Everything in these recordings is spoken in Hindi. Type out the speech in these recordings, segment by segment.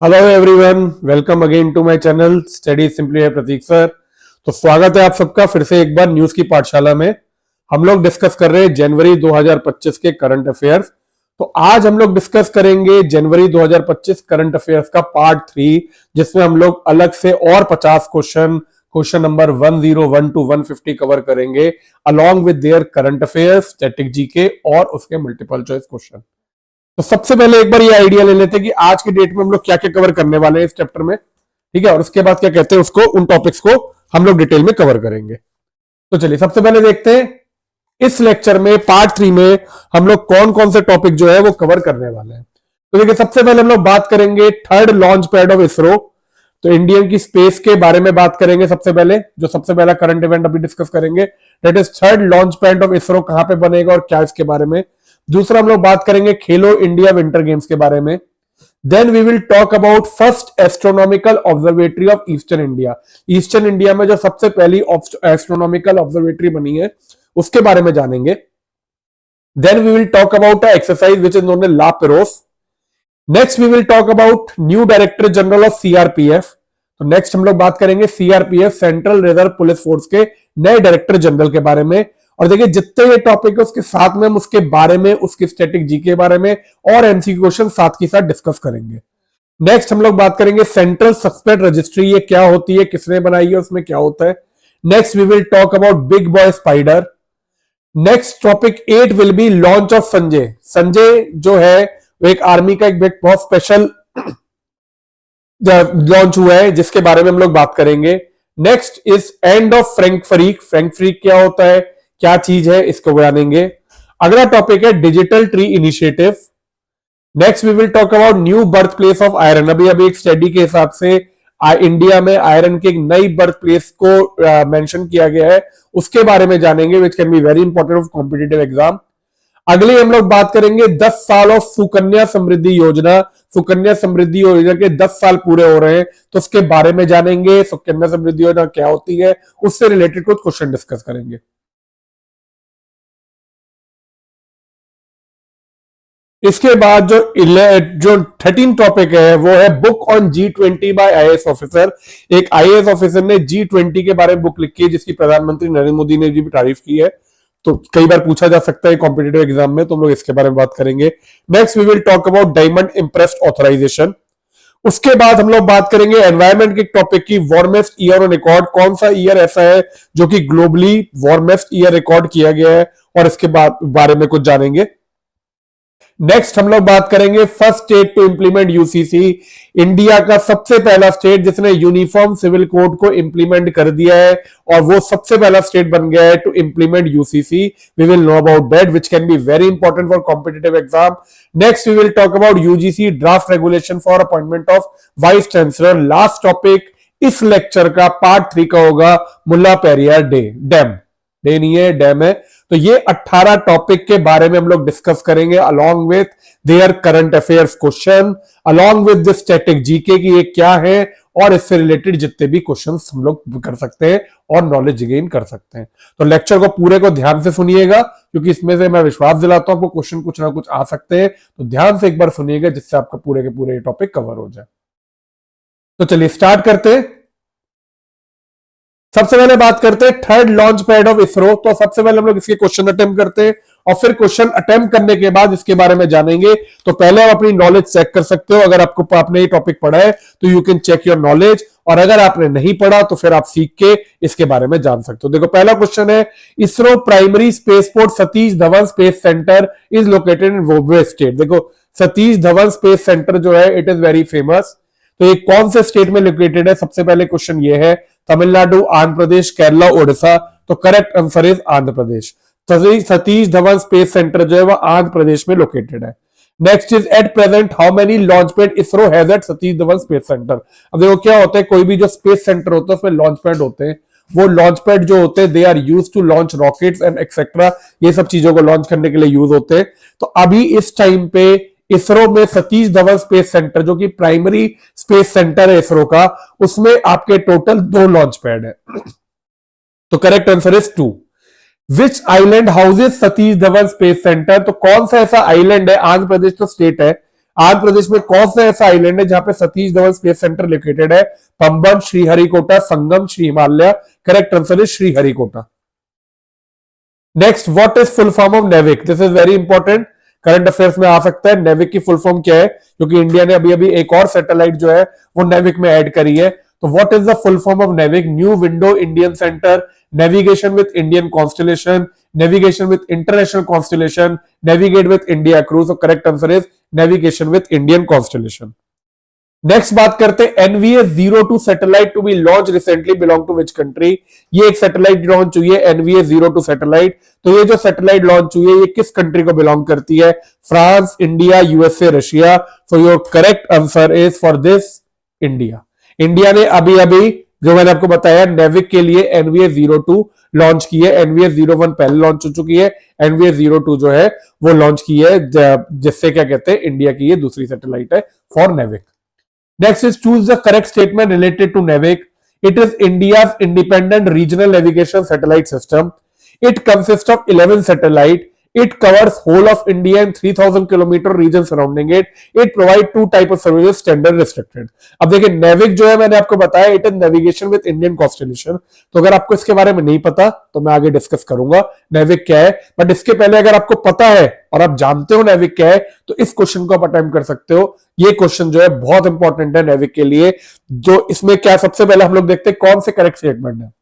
Hello everyone, welcome again to my channel study simply है प्रतीक सर। तो स्वागत है आप सबका फिर से एक बार न्यूज की पाठशाला में। हम लोग डिस्कस कर रहे हैं जनवरी 2025 के करंट अफेयर्स। तो आज हम लोग डिस्कस करेंगे जनवरी 2025 करंट अफेयर्स का पार्ट 3, जिसमें हम लोग अलग से और 50 क्वेश्चन नंबर 101 to 150 कवर करेंगे along with their current affairs, static GK और उसके मल्टीपल चॉइस क्वेश्चन। तो सबसे पहले एक बार ये आइडिया ले लेते हैं कि आज की डेट में हम लोग क्या क्या कवर करने वाले हैं इस चैप्टर में, ठीक है। और उसके बाद क्या कहते हैं उसको, उन टॉपिक्स को हम लोग डिटेल में कवर करेंगे। तो चलिए सबसे पहले देखते हैं इस लेक्चर में पार्ट 3 में हम लोग कौन कौन से टॉपिक जो है वो कवर करने वाले हैं। तो देखिए सबसे पहले हम लोग बात करेंगे third launch pad of ISRO. तो इंडियन की स्पेस के बारे में बात करेंगे। सबसे पहले जो सबसे पहला करंट इवेंट अभी डिस्कस करेंगे that is third launch pad of ISRO, कहां पे बनेगा और क्या इसके बारे में। दूसरा हम लोग बात करेंगे खेलो इंडिया विंटर गेम्स के बारे में। Then we will talk about first astronomical observatory of eastern India. Eastern India में जो सबसे पहली एस्ट्रोनॉमिकल ऑब्जर्वेटरी बनी है उसके बारे में जानेंगे। Then we will talk about exercise which is known as La Perouse. Next we will talk about new director general of CRPF. तो नेक्स्ट हम लोग बात करेंगे CRPF central reserve police force के नए डायरेक्टर जनरल के बारे में। और देखिए जितने ये टॉपिक है उसके साथ में हम उसके बारे में, उसके स्टैटिक जी के बारे में और एमसीक्यू क्वेश्चन साथ के साथ डिस्कस करेंगे। नेक्स्ट हम लोग बात करेंगे सेंट्रल सस्पेक्ट रजिस्ट्री, ये क्या होती है, किसने बनाई है, उसमें क्या होता है। Next we will talk about big boy spider. Next topic 8 will be launch of Sanjay. Sanjay जो है वो एक आर्मी का एक बहुत स्पेशल लॉन्च हुआ है जिसके बारे में हम लोग बात करेंगे। Next is end of Frank freak. Frank freak क्या होता है, क्या चीज है, इसको जानेंगे। अगला टॉपिक है digital tree initiative. Next we will talk about new birth place of iron. अभी एक स्टडी के हिसाब से इंडिया में आयरन की एक नई बर्थ प्लेस को मेंशन किया गया है, उसके बारे में जानेंगे विच can be very important of competitive exam. अगले हम लोग बात करेंगे 10 साल ऑफ सुकन्या समृद्धि योजना। सुकन्या समृद्धि योजना के 10 साल पूरे हो रहे हैं तो उसके बारे में जानेंगे। सुकन्या समृद्धि योजना क्या होती है, उससे रिलेटेड कुछ क्वेश्चन डिस्कस करेंगे। इसके बाद जो 13 टॉपिक है वो है book on G20 by IAS officer. एक आईएएस ऑफिसर ने G20 के बारे में बुक लिखी है जिसकी प्रधानमंत्री नरेंद्र मोदी ने भी तारीफ की है। तो कई बार पूछा जा सकता है कॉम्पिटिटिव एग्जाम में, तो हम लोग इसके बारे में बात करेंगे। Next we will talk about diamond impressed authorisation. उसके बाद हम लोग बात करेंगे एनवायरमेंट के टॉपिक की, वार्मेस्ट ईयर ऑन रिकॉर्ड। कौन सा ईयर ऐसा है जो कि ग्लोबली वार्मेस्ट ईयर रिकॉर्ड किया गया है और इसके बारे में कुछ जानेंगे। नेक्स्ट हम लोग बात करेंगे first state to implement UCC. India का सबसे पहला स्टेट जिसने यूनिफॉर्म सिविल कोड को इंप्लीमेंट कर दिया है और वो सबसे पहला स्टेट बन गया है to implement UCC. We will know about that which can be very important for competitive exam. Next we will talk about UGC draft regulation for appointment of vice chancellor. Last topic इस लेक्चर का पार्ट 3 का होगा मुल्ला पेरियार डैम। डे नहीं है, डैम है। तो ये 18 टॉपिक के बारे में हम लोग डिस्कस करेंगे along with their current affairs question, along with the static GK की ये क्या है और इससे रिलेटेड जितने भी क्वेश्चंस हम लोग कर सकते हैं और नॉलेज गेन कर सकते हैं। तो लेक्चर को पूरे को ध्यान से सुनिएगा क्योंकि इसमें से मैं विश्वास दिलाता हूं आपको क्वेश्चन कुछ ना कुछ आ सकते हैं। तो ध्यान से एक बार सुनिएगा जिससे आपका पूरे के पूरे टॉपिक कवर हो जाए। तो चलिए स्टार्ट करते हैं। सबसे पहले बात करते हैं third launch pad of ISRO. तो सबसे पहले हम लोग इसके क्वेश्चन अटेम्प्ट करते हैं और फिर क्वेश्चन अटेम्प्ट करने के बाद इसके बारे में जानेंगे। तो पहले आप अपनी नॉलेज चेक कर सकते हो। अगर आपने ये टॉपिक पढ़ा है तो you can check your knowledge, और अगर आपने नहीं पढ़ा तो फिर आप सीख के इसके बारे में जान सकते हो। देखो पहला क्वेश्चन है ISRO primary spaceport Satish Dhawan space centre is located in west state. देखो सतीश धवन स्पेस सेंटर जो है इट इज वेरी फेमस। तो ये कौन से स्टेट में लोकेटेड है, सबसे पहले क्वेश्चन ये है। तमिलनाडु, आंध्र प्रदेश, केरला, ओडिशा। तो correct answer is Andhra Pradesh. Satish Dhawan space centre जो है वह आंध्र प्रदेश में लोकेटेड है। Next is at present how many launch pad ISRO has at Satish Dhawan space centre. अब देखो क्या होता है, कोई भी जो स्पेस सेंटर होता है उसमें लॉन्च पैड होते हैं। वो लॉन्च पैड जो होते हैं they are use to launch rockets and etcetera, ये सब चीजों को लॉन्च करने के लिए यूज होते हैं। तो अभी इस टाइम पे इसरो में सतीश धवन स्पेस सेंटर जो कि प्राइमरी स्पेस सेंटर है इसरो का, उसमें आपके टोटल 2 लॉन्च पैड है। तो correct answer is 2। Which island houses Satish Dhawan space centre. तो कौन सा ऐसा आइलैंड है, आंध्र प्रदेश तो स्टेट है, आंध्र प्रदेश में कौन सा ऐसा आइलैंड है जहां पे Satish Dhawan space centre located है? Pamban, Sriharikota, Sangam, Shri Himalaya. Correct answer is Sriharikota. Next, what is full form of NavIC? This is very important, current affairs में आ सकता है। नेविक की फुल फॉर्म क्या है? क्योंकि इंडिया ने अभी अभी एक और सैटेलाइट जो है वो नेविक में ऐड करी है। तो what is the full form of NavIC? New window Indian centre, navigation with Indian constellation, navigation with international constellation, navigate with India cruise. तो correct answer is navigation with Indian constellation. Next बात करते हैं NVA-02 satellite to be launch recently belong to which country? ये एक सैटेलाइट लॉन्च हुई है NVA-02 सैटेलाइट। तो ये जो सैटेलाइट लॉन्च हुई है ये किस कंट्री को बिलोंग करती है? France, India, USA, Russia. So your correct answer is for this India. India ने अभी अभी जो मैंने आपको बताया नेविक के लिए NVA-02 लॉन्च की है। NVA-01 पहले लॉन्च हो चुकी है, NVA-02 जो है वो लॉन्च की है, जिससे क्या कहते हैं इंडिया की ये दूसरी सैटेलाइट है for NavIC. Next is choose the correct statement related to NAVIC. It is India's independent regional navigation satellite system. It consists of 11 satellites. It covers whole of India and 3000 kilometer region surrounding it. It provides two type of services, standard restricted. अब देखिए नेविक जो है मैंने आपको बताया it is navigation with Indian constellation. तो अगर आपको इसके बारे में नहीं पता तो मैं आगे डिस्कस करूंगा नेविक क्या है, बट इसके पहले अगर आपको पता है और आप जानते हो नेविक क्या है तो इस क्वेश्चन को आप अटेम्प्ट कर सकते हो। ये क्वेश्चन जो है बहुत इंपॉर्टेंट है नेविक के लिए। जो इसमें क्या सबसे पहले हम लोग देखते हैं कौन से करेक्ट स्टेटमेंट है।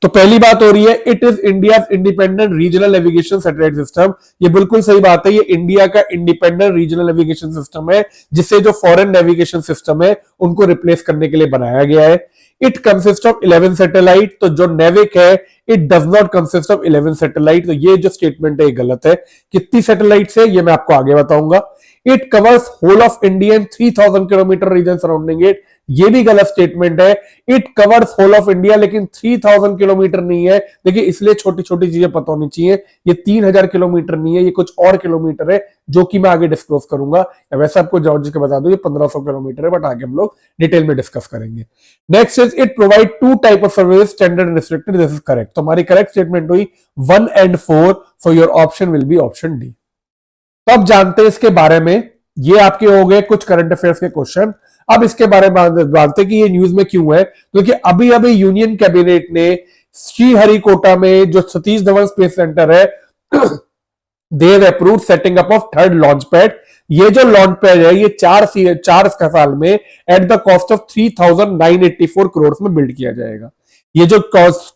तो पहली बात हो रही है it is India independent regional navigation satellite system. ये बिल्कुल सही बात है, ये इंडिया का इंडिपेंडेंट रीजनल नेविगेशन सिस्टम है जिससे जो फॉरेन नेविगेशन सिस्टम है उनको रिप्लेस करने के लिए बनाया गया है। It consist of 11 satellite. तो जो नेविक है it does not consist of 11 satellite. तो ये जो स्टेटमेंट है ये गलत है। कितनी सैटेलाइट है ये मैं आपको आगे बताऊंगा। It covers whole of India 3000 kilometre region surrounding it. ये भी गलत स्टेटमेंट है। It covers whole of India लेकिन 3000 किलोमीटर नहीं है। देखिए इसलिए छोटी छोटी चीजें पता होनी चाहिए। ये 3000 किलोमीटर नहीं है, ये कुछ और किलोमीटर है जो कि मैं आगे डिस्क्लोज करूंगा। वैसे आपको जॉर्ज के बता दूं ये 1500 किलोमीटर है, बट आगे हम लोग डिटेल में डिस्कस करेंगे। Next is it provide two type of service, standard and restricted. This is correct. तो हमारी करेक्ट स्टेटमेंट हुई 1 and 4। So your option will be option D. तो अब जानते हैं इसके बारे में। ये आपके हो गए कुछ करंट अफेयर्स के क्वेश्चन। अब इसके बारे में जानते हैं कि ये न्यूज में क्यों है। क्योंकि अभी अभी यूनियन कैबिनेट ने श्रीहरिकोटा में जो सतीश धवन स्पेस सेंटर है they have approved setting up of third launch pad. ये जो लॉन्च पैड है ये 4 साल में at the cost of 3984 crore में बिल्ड किया जाएगा। ये जो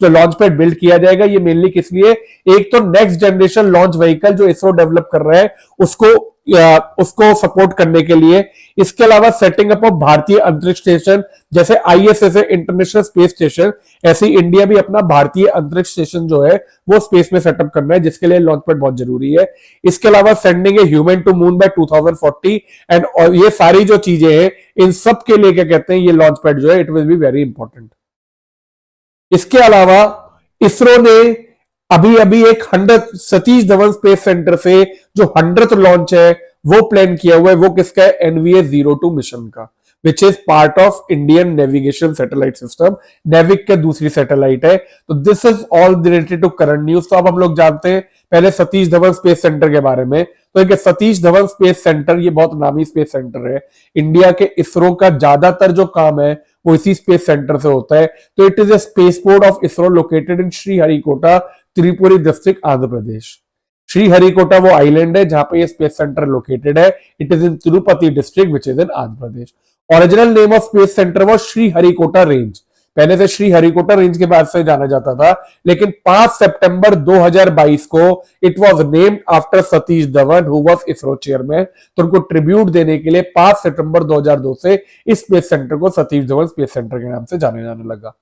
लॉन्च पैड बिल्ड किया जाएगा ये मेनली किस लिए? एक तो नेक्स्ट जनरेशन लॉन्च व्हीकल जो इसरो डेवलप कर रहा है उसको सपोर्ट करने के लिए। इसके अलावा सेटिंग अप ऑफ भारतीय अंतरिक्ष स्टेशन, जैसे ISS इंटरनेशनल स्पेस स्टेशन, ऐसे ही इंडिया भी अपना भारतीय अंतरिक्ष स्टेशन जो है वो स्पेस में सेटअप करना है, जिसके लिए लॉन्च पैड बहुत जरूरी है। इसके अलावा sending a human to moon by 2040 and ये सारी जो चीजें हैं इन सब के लिए क्या कहते हैं ये लॉन्च पैड जो है it will be very important. इसके अलावा इसरो ने अभी अभी एक 100 सतीश धवन स्पेस सेंटर से जो 100th लॉन्च है वो प्लान किया हुआ है। वो किसका है? NVA-02 मिशन का, which is part of Indian navigation satellite system. NavIC के दूसरी सैटेलाइट है। तो this is all related to current news. तो अब हम लोग जानते हैं पहले सतीश धवन स्पेस सेंटर के बारे में। तो एक सतीश धवन स्पेस सेंटर ये बहुत नामी स्पेस सेंटर है। इंडिया के इसरो का ज्यादातर जो काम है वो इसी स्पेस सेंटर से होता है। तो it is a space port of ISRO located in Sriharikota, Tirupati district, Andhra Pradesh. Sriharikota वो आइलैंड है जहां पे ये स्पेस सेंटर लोकेटेड है। It is in Tirupati district which is in Andhra Pradesh. Original name of space centre वो श्रीहरिकोटा रेंज, पहले से श्रीहरिकोटा रेंज के बाद से जाना जाता था, लेकिन 5 सितंबर 2022 को it was named after Satish Dhawan who was ISRO chairman. तो उनको ट्रिब्यूट देने के लिए 5 सितंबर 2002 से इस स्पेस सेंटर को सतीश धवन स्पेस सेंटर के नाम से जाने जाने लगा।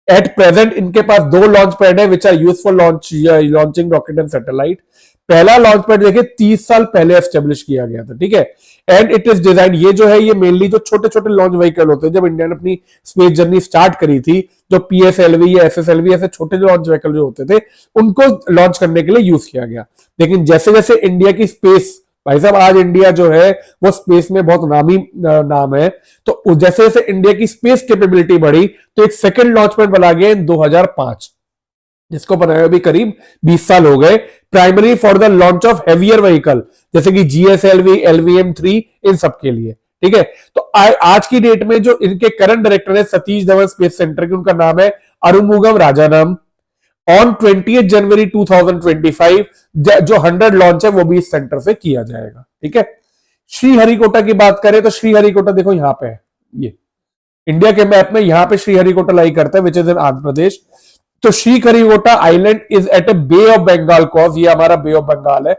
एट प्रेजेंट इनके पास 2 लॉन्च पैड है which are use for launching rocket and satellite. पहला लॉन्च पैड देखिए 30 साल पहले एस्टेब्लिश किया गया था, ठीक है। एंड इट इज डिजाइन, ये जो है ये मेनली जो छोटे छोटे लॉन्च व्हीकल होते हैं, जब इंडिया ने अपनी स्पेस जर्नी स्टार्ट करी थी, जो PSLV या SSLV ऐसे छोटे जो लॉन्च व्हीकल जो होते थे उनको लॉन्च करने के लिए यूज किया गया। लेकिन जैसे जैसे इंडिया की स्पेस, भाई साहब आज इंडिया जो है वो स्पेस में बहुत नामी नाम है, तो जैसे जैसे इंडिया की स्पेस कैपेबिलिटी बढ़ी तो एक सेकंड लॉन्च पैड बना गया 2005, जिसको बनाए अभी करीब 20 साल हो गए। Primary for the launch of heavier vehicle जैसे कि GSLV, LVM-3 इन सब के लिए। ठीक है, तो आज की डेट में जो इनके करंट डायरेक्टर है सतीश धवन स्पेस सेंटर के, उनका नाम है अरुमुगम राजाराम। ऑन 20 जनवरी 2025 जो 100 लॉन्च है वो भी इस सेंटर से किया जाएगा। ठीक है, श्रीहरिकोटा की बात करें तो श्रीहरिकोटा देखो यहां पे है, ये इंडिया के मैप में यहां पे श्रीहरिकोटा लाई करता है which is in Andhra Pradesh. तो Sriharikota island is at a bay of Bengal coast, ये हमारा बे ऑफ बंगाल है,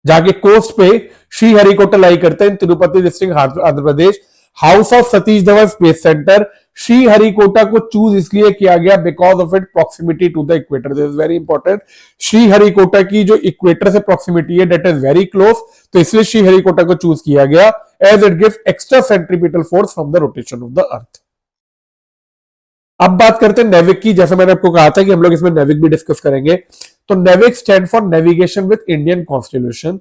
जाके कोस्ट पे श्रीहरिकोटा लाई करते हैं, Tirupati district Andhra Pradesh. House of Satish Dhawan space centre, Sriharikota को चूज इसलिए किया गया because of it proximity to the equator, this is very important. Sriharikota की जो इक्वेटर से प्रॉक्सिमिटी है दैट इज वेरी क्लोज, तो इसलिए श्रीहरिकोटा को चूज किया गया as it gives extra centripetal force from the rotation of the earth. अब बात करते हैं नेविक की, जैसे मैंने आपको कहा था कि हम लोग इसमें नेविक भी डिस्कस करेंगे। तो NavIC stand for navigation with Indian constitution.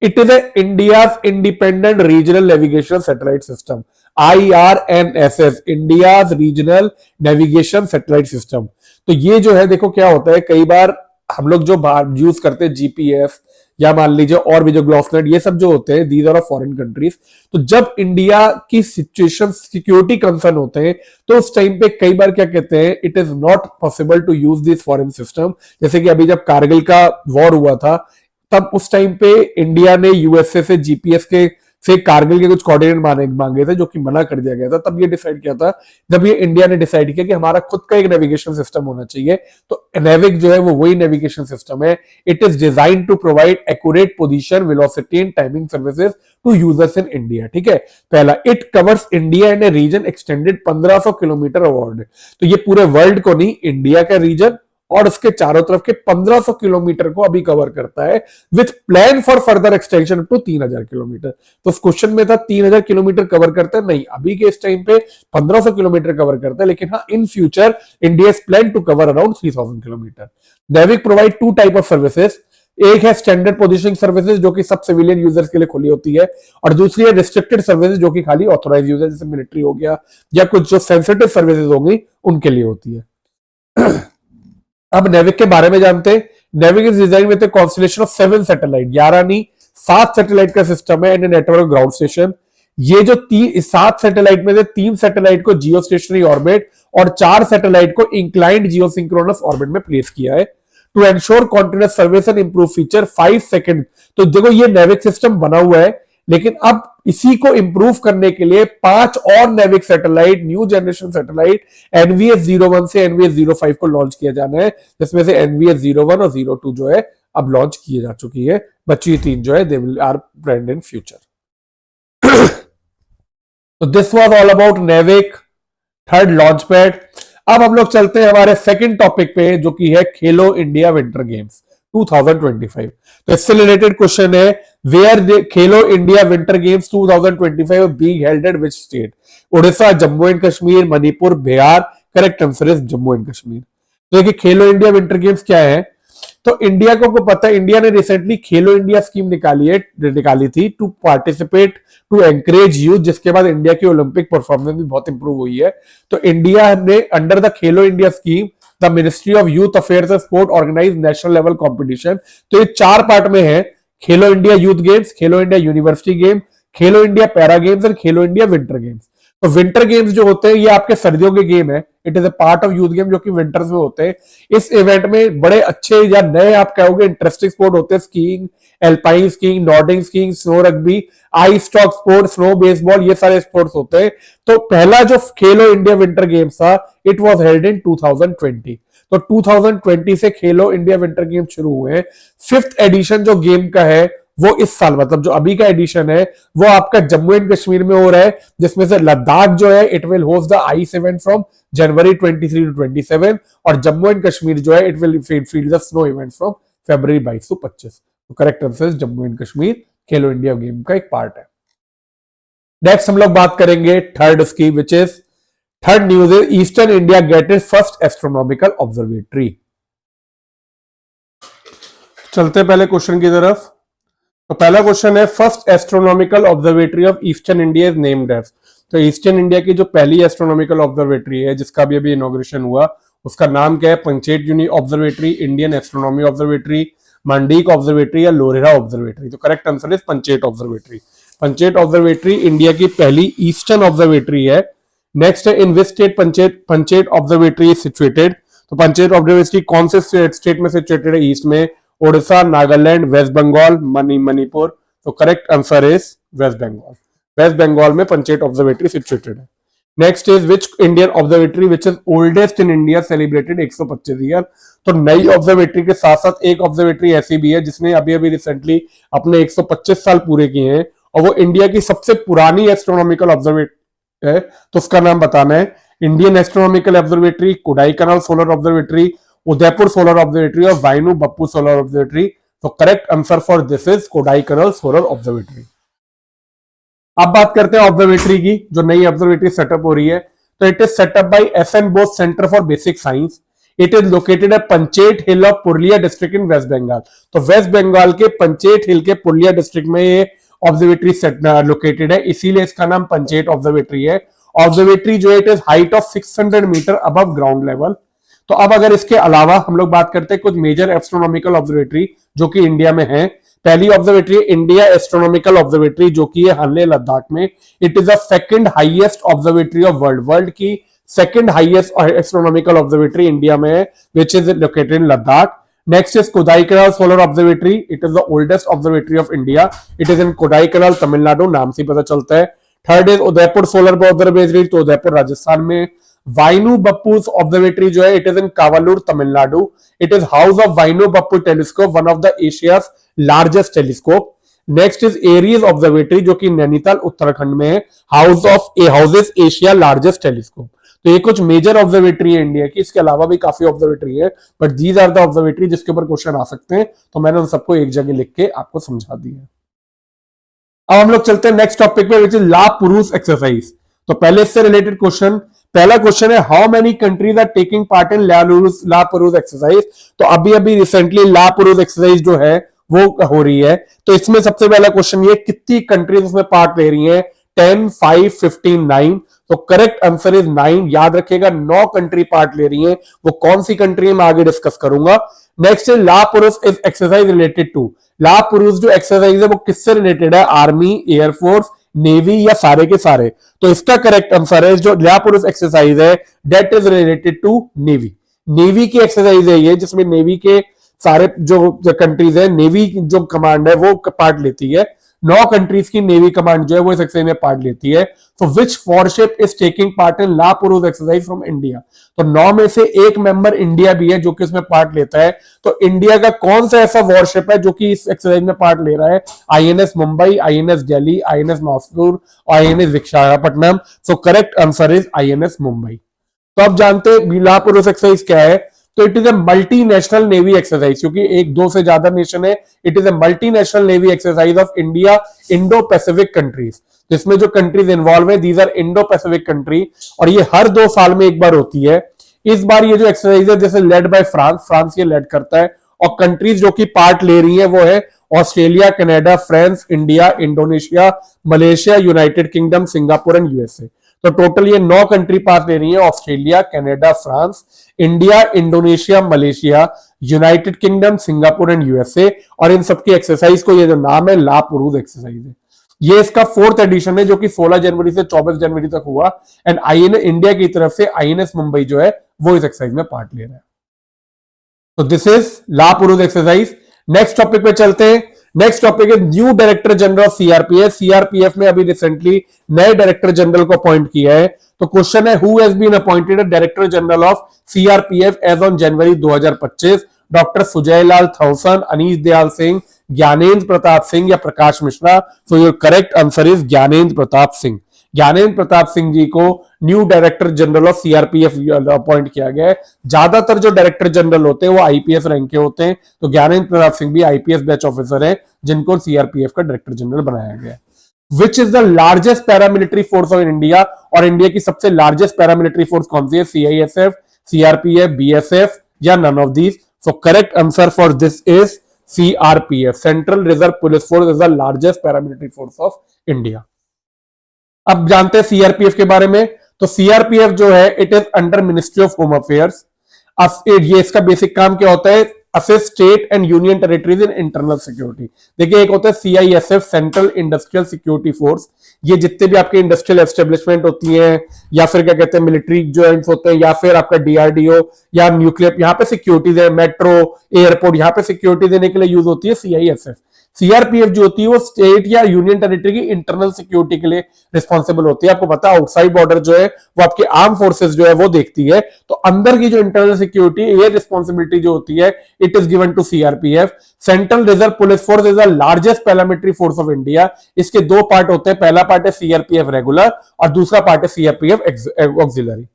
It is India's independent regional navigation satellite system, IRNSS, India's regional navigation satellite system। तो ये जो है देखो क्या होता है, कई बार हम लोग जो यूज करते हैं GPS या मान लीजिए और भी जो ग्लोफनेट, ये सब जो होते हैं these are of foreign countries. तो जब इंडिया की सिचुएशन सिक्योरिटी कंसर्न होते हैं तो उस टाइम पे कई बार क्या कहते हैं, it is not possible to use this foreign system. जैसे कि अभी जब कारगिल का वॉर हुआ था तब उस टाइम पे इंडिया ने यूएसए से जीपीएस के से कारगिल के कुछ कोऑर्डिनेट मांगे थे जो कि मना कर दिया गया था। तब ये डिसाइड किया था, जब ये इंडिया ने डिसाइड किया कि हमारा खुद का एक नेविगेशन सिस्टम होना चाहिए। तो नेविक जो है वो वही नेविगेशन सिस्टम है। It is design to provide accurate position, velocity and timing services to users in India. ठीक है, पहला, it covers India and a region extended 1500 kilometre award. तो ये पूरे वर्ल्ड को नहीं, इंडिया का रीजन और उसके चारों तरफ के 1500 किलोमीटर को अभी कवर करता है, with plan for further extension to 3000 kilometre. तो उस क्वेश्चन में था 3000 किलोमीटर कवर करता है, नहीं, अभी के इस टाइम पे 1500 किलोमीटर कवर करता है, लेकिन हाँ in future India is plan to cover around 3000 kilometre. NavIC provide two type of services, एक है स्टैंडर्ड पोजीशनिंग सर्विसेज जो कि सब सिविलियन यूजर्स के लिए खुली होती है, और दूसरी है रिस्ट्रिक्टेड सर्विसेज जो कि खाली ऑथोराइज यूजर जैसे मिलिट्री हो गया या कुछ जो सेंसिटिव सर्विसेज होंगी उनके लिए होती है। अब नेविक के बारे में जानते हैं। NavIC is design with A constellation of 7 satellite, 11 नहीं 7 सैटेलाइट का सिस्टम है एंड नेटवर्क ग्राउंड स्टेशन। ये जो 7 सैटेलाइट में से 3 सैटेलाइट को जियो स्टेशनरी ऑर्बिट और 4 सैटेलाइट को इंक्लाइंड जियो सिंक्रोनस ऑर्बिट में प्लेस किया है to ensure continuous service and improve feature 5 second. तो देखो ये नेविक सिस्टम बना हुआ है, लेकिन अब इसी को इंप्रूव करने के लिए 5 और NavIC satellite, new generation satellite NVS-01 से NVS-05 को लॉन्च किया जाना है, जिसमें से NVS-01 और 02 जो है अब लॉन्च किए जा चुकी है, बची 3 जो है they will are planned in future. तो this was all about NavIC, third launch pad. अब हम लोग चलते हैं हमारे सेकंड टॉपिक पे जो कि है खेलो इंडिया विंटर गेम्स 2025। तो इससे रिलेटेड क्वेश्चन है, where Khelo India winter games 2025 being held at which state? Orissa, Jammu and Kashmir, Manipur, Bihar. Correct answer is Jammu and Kashmir. तो देखिए खेलो इंडिया विंटर गेम्स क्या है, तो इंडिया को पता है, इंडिया ने रिसेंटली खेलो इंडिया स्कीम निकाली थी to participate, to encourage youth, जिसके बाद इंडिया की ओलंपिक परफॉर्मेंस भी बहुत इंप्रूव हुई है। तो इंडिया ने under the Khelo India scheme the ministry of youth affairs and sport organise national level competition. तो ये 4 पार्ट में है, Khelo India youth games, Khelo India university game, Khelo India para games और खेलो इंडिया विंटर गेम्स। तो विंटर गेम्स जो होते हैं ये आपके सर्दियों के गेम है, it is a part of youth game जो कि विंटर्स में होते हैं। इस इवेंट में बड़े अच्छे या नए आप कहोगे इंटरेस्टिंग स्पोर्ट होते हैं, skiing, alpine skiing, Nordic skiing, snow rugby, ice stock sport, snow baseball, ये सारे स्पोर्ट्स होते हैं। तो पहला जो खेलो इंडिया विंटर गेम्स था इट वॉज हेल्ड इन 2020। तो 2020 से खेलो इंडिया विंटर गेम शुरू हुए हैं। 5th एडिशन जो गेम का है वो इस साल, मतलब जो अभी का एडिशन है वो आपका जम्मू एंड कश्मीर में हो रहा है, जिसमें से लद्दाख जो है it will host the ice event from January 23 to 27, और जम्मू एंड कश्मीर जो है it will field the snow event from February 22 to 25। तो करेक्ट आंसर है Jammu and Kashmir Khelo India game का एक पार्ट है। नेक्स्ट हम लोग बात करेंगे थर्ड उसकी, which is third news is eastern India get is first astronomical observatory. चलते पहले क्वेश्चन की तरफ। तो पहला क्वेश्चन है, first astronomical observatory of eastern India is named as. तो ईस्टर्न इंडिया की जो पहली एस्ट्रोनॉमिकल ऑब्जर्वेटरी है जिसका भी अभी इनॉग्रेशन हुआ उसका नाम क्या है? Panchet uni observatory, Indian astronomy observatory, Mandik observatory या लोरेरा ऑब्जर्वेटरी? तो correct answer is Panchet observatory. Panchet observatory India की पहली ईस्टर्न ऑब्जर्वेटरी है। नेक्स्ट है, in which state Panchet observatory is situated? तो पंचेट ऑब्जर्वेटरी कौन से स्टेट में सिचुएटेड है ईस्ट में? ओडिशा, नागालैंड, वेस्ट बंगाल, मणिपुर? तो correct answer is West Bengal. West Bengal में पंचेट ऑब्जर्वेटरी सिचुएटेड है। Next is which Indian observatory which is oldest in India celebrated 125 year? तो नई ऑब्जर्वेटरी के साथ साथ एक ऑब्जर्वेटरी ऐसी भी है जिसने अभी अभी रिसेंटली अपने 125 साल पूरे किए हैं, और वो इंडिया की सबसे पुरानी एस्ट्रोनॉमिकल ऑब्जर्वेटरी है। तो उसका नाम बताना है। Indian astronomical observatory, Kodaikanal solar observatory, Udaipur solar observatory और वाइनू बप्पू सोलर ऑब्जर्वेटरी? तो correct answer for this is Kodaikanal solar observatory. अब बात करते हैं ऑब्जर्वेटरी की, जो नई ऑब्जर्वेटरी सेटअप हो रही है। तो it is setup by SN Bose centre for basic science. It is located at Panchet hill of Purulia district in West Bengal. तो वेस्ट बंगाल के पंचेट हिल के पुरुलिया डिस्ट्रिक्ट में ये ऑब्जर्वेटरी लोकेटेड है, इसीलिए इसका नाम पंचेट ऑब्जर्वेटरी है। ऑब्जर्वेटरी जो है it is height of 600 metre above ground level. तो अब अगर इसके अलावा हम लोग बात करते हैं कुछ मेजर एस्ट्रोनॉमिकल ऑब्जर्वेटरी जो कि इंडिया में है। पहली ऑब्जर्वेटरी इंडिया एस्ट्रोनॉमिकल ऑब्जर्वेटरी जो कि है हनले लद्दाख में। It is the second highest observatory of world की second highest astronomical observatory India में है, which is located in Ladakh. Next is Kodaikanal solar observatory. It is the oldest observatory of India. It is in Kodaikanal, Tamil Nadu, नाम से पता चलता है। Third is Udaipur solar observatory, तो उदयपुर राजस्थान में। वाइनू बप्पू ऑब्जर्वेटरी जो है it is in Kavalur, Tamil Nadu. It is house of वाइनू Bappu telescope, one of the Asia's largest telescope. Next is ARIES observatory जो कि नैनीताल उत्तराखंड में है, हाउसेस एशिया लार्जेस्ट टेलीस्कोप। तो ये कुछ मेजर ऑब्जर्वेटरी है इंडिया की, इसके अलावा भी काफी ऑब्जर्वेटरी है, but these are the observatory जिसके ऊपर क्वेश्चन आ सकते हैं, तो मैंने उन सबको एक जगह लिख के आपको समझा दिया। अब हम लोग चलते हैं नेक्स्ट टॉपिक पे, which is La Perouse exercise. तो पहले इससे रिलेटेड क्वेश्चन, पहला क्वेश्चन है how many countries are taking part in La Perouse exercise? तो अभी अभी रिसेंटली ला पुरुष एक्सरसाइज जो है वो हो रही है। तो इसमें सबसे पहला क्वेश्चन ये कितनी कंट्रीज उसमें पार्ट ले रही हैं? 10, 5, 15, 9। तो करेक्ट आंसर इज 9। याद रखिएगा 9 कंट्री पार्ट ले रही हैं। वो कौन सी कंट्री है मैं आगे डिस्कस करूंगा। नेक्स्ट इज ला पुरुष इज एक्सरसाइज रिलेटेड टू। ला पुरुष जो एक्सरसाइज है वो किससे रिलेटेड है? आर्मी, एयरफोर्स, नेवी या सारे के सारे? तो इसका करेक्ट आंसर है जो ला पुरुष एक्सरसाइज है that is related to navy. Navy की एक्सरसाइज है ये, जिसमें नेवी के सारे जो कंट्रीज है, नेवी जो कमांड है वो पार्ट लेती है। 9 कंट्रीज की नेवी कमांड जो है वो इस एक्सरसाइज में पार्ट लेती है। तो which warship is taking part in La Perouse exercise from India? तो 9 में से एक मेंबर इंडिया भी है जो कि इसमें पार्ट लेता है। तो इंडिया का कौन सा ऐसा वॉरशिप है जो कि इस एक्सरसाइज में पार्ट ले रहा है? INS Mumbai, INS Delhi, INS Mysore और INS Visakhapatnam. So correct answer is INS Mumbai. तो अब जानते हैं ला पुरुष एक्सरसाइज क्या है। तो it is a multinational navy exercise, क्योंकि एक दो से ज्यादा नेशन है। It is a multinational navy exercise of India Indo Pacific countries. जिसमें जो कंट्रीज इन्वॉल्व है these are Indo Pacific country, और ये हर 2 साल में एक बार होती है। इस बार ये जो एक्सरसाइज है जैसे लेड बाय फ्रांस ये लेड करता है, और कंट्रीज जो कि पार्ट ले रही है वो है Australia, Canada, France, India, Indonesia, Malaysia, United kingdom, Singapore and USA. तो टोटल ये 9 कंट्री पार्ट ले रही है, Australia, Canada, France, India, Indonesia, Malaysia, United kingdom, Singapore and USA. और इन सबकी एक्सरसाइज को ये जो नाम है ला पुरुष एक्सरसाइज है। ये इसका 4th एडिशन है जो कि 16 जनवरी से 24 जनवरी तक हुआ। एंड आईएनएस इंडिया की तरफ से आईएनएस मुंबई जो है वो इस एक्सरसाइज में पार्ट ले रहा है। तो this is La Perouse exercise. Next topic पे चलते हैं। नेक्स्ट टॉपिक है new director general of CRPF. CRPF में अभी रिसेंटली नए डायरेक्टर जनरल को अपॉइंट किया है। तो क्वेश्चन है who has been appointed director general of CRPF as on January 2025? Doctor Sujoy Lal Thomson, Anish Dayal Singh, Gyanendra Pratap Singh या Prakash Mishra? So your correct answer is Gyanendra Pratap Singh. Gyanendra Pratap Singh ji को new director general of CRPF appoint किया गया है। ज्यादातर जो डायरेक्टर जनरल होते हैं वो आईपीएस रैंक के होते हैं, तो ज्ञानेंद्र प्रताप सिंह भी आईपीएस बैच ऑफिसर है जिनको सीआरपीएफ का डायरेक्टर जनरल बनाया गया है। Which is the largest paramilitary force of India? और इंडिया की सबसे लार्जेस्ट पैरामिलिट्री फोर्स कौन सी है? सीआईएसएफ, सीआरपीएफ, बीएसएफ या none of these? So correct answer for this is CRPF. Central reserve police force is the largest paramilitary force of India. अब जानते हैं सीआरपीएफ के बारे में। तो सीआरपीएफ जो है it is under ministry of home affairs. ये इसका बेसिक काम क्या होता है, assist state and union territories in internal security. देखिए एक होता है CISF, central industrial security force, ये जितने भी आपके इंडस्ट्रियल एस्टेब्लिशमेंट होती हैं या फिर क्या कहते हैं मिलिट्री जॉइंट्स होते हैं या फिर आपका DRDO या न्यूक्लियर, यहाँ पे सिक्योरिटी है, मेट्रो एयरपोर्ट, यहाँ पे सिक्योरिटी देने के लिए यूज होती है CISF। CRPF जो होती है वो स्टेट या यूनियन टेरिटरी की इंटरनल सिक्योरिटी के लिए रिस्पॉन्सिबल होती है। आपको पता है आउटसाइड बॉर्डर जो है वो आपके आर्म फोर्सेस जो है वो देखती है, तो अंदर की जो इंटरनल सिक्योरिटी ये रिस्पॉन्सिबिलिटी जो होती है it is given to CRPF। Central reserve police force is the largest paramilitary force of India. इसके दो पार्ट होते हैं, पहला पार्ट है CRPF रेगुलर और दूसरा पार्ट है CRPF ऑक्सिलरी।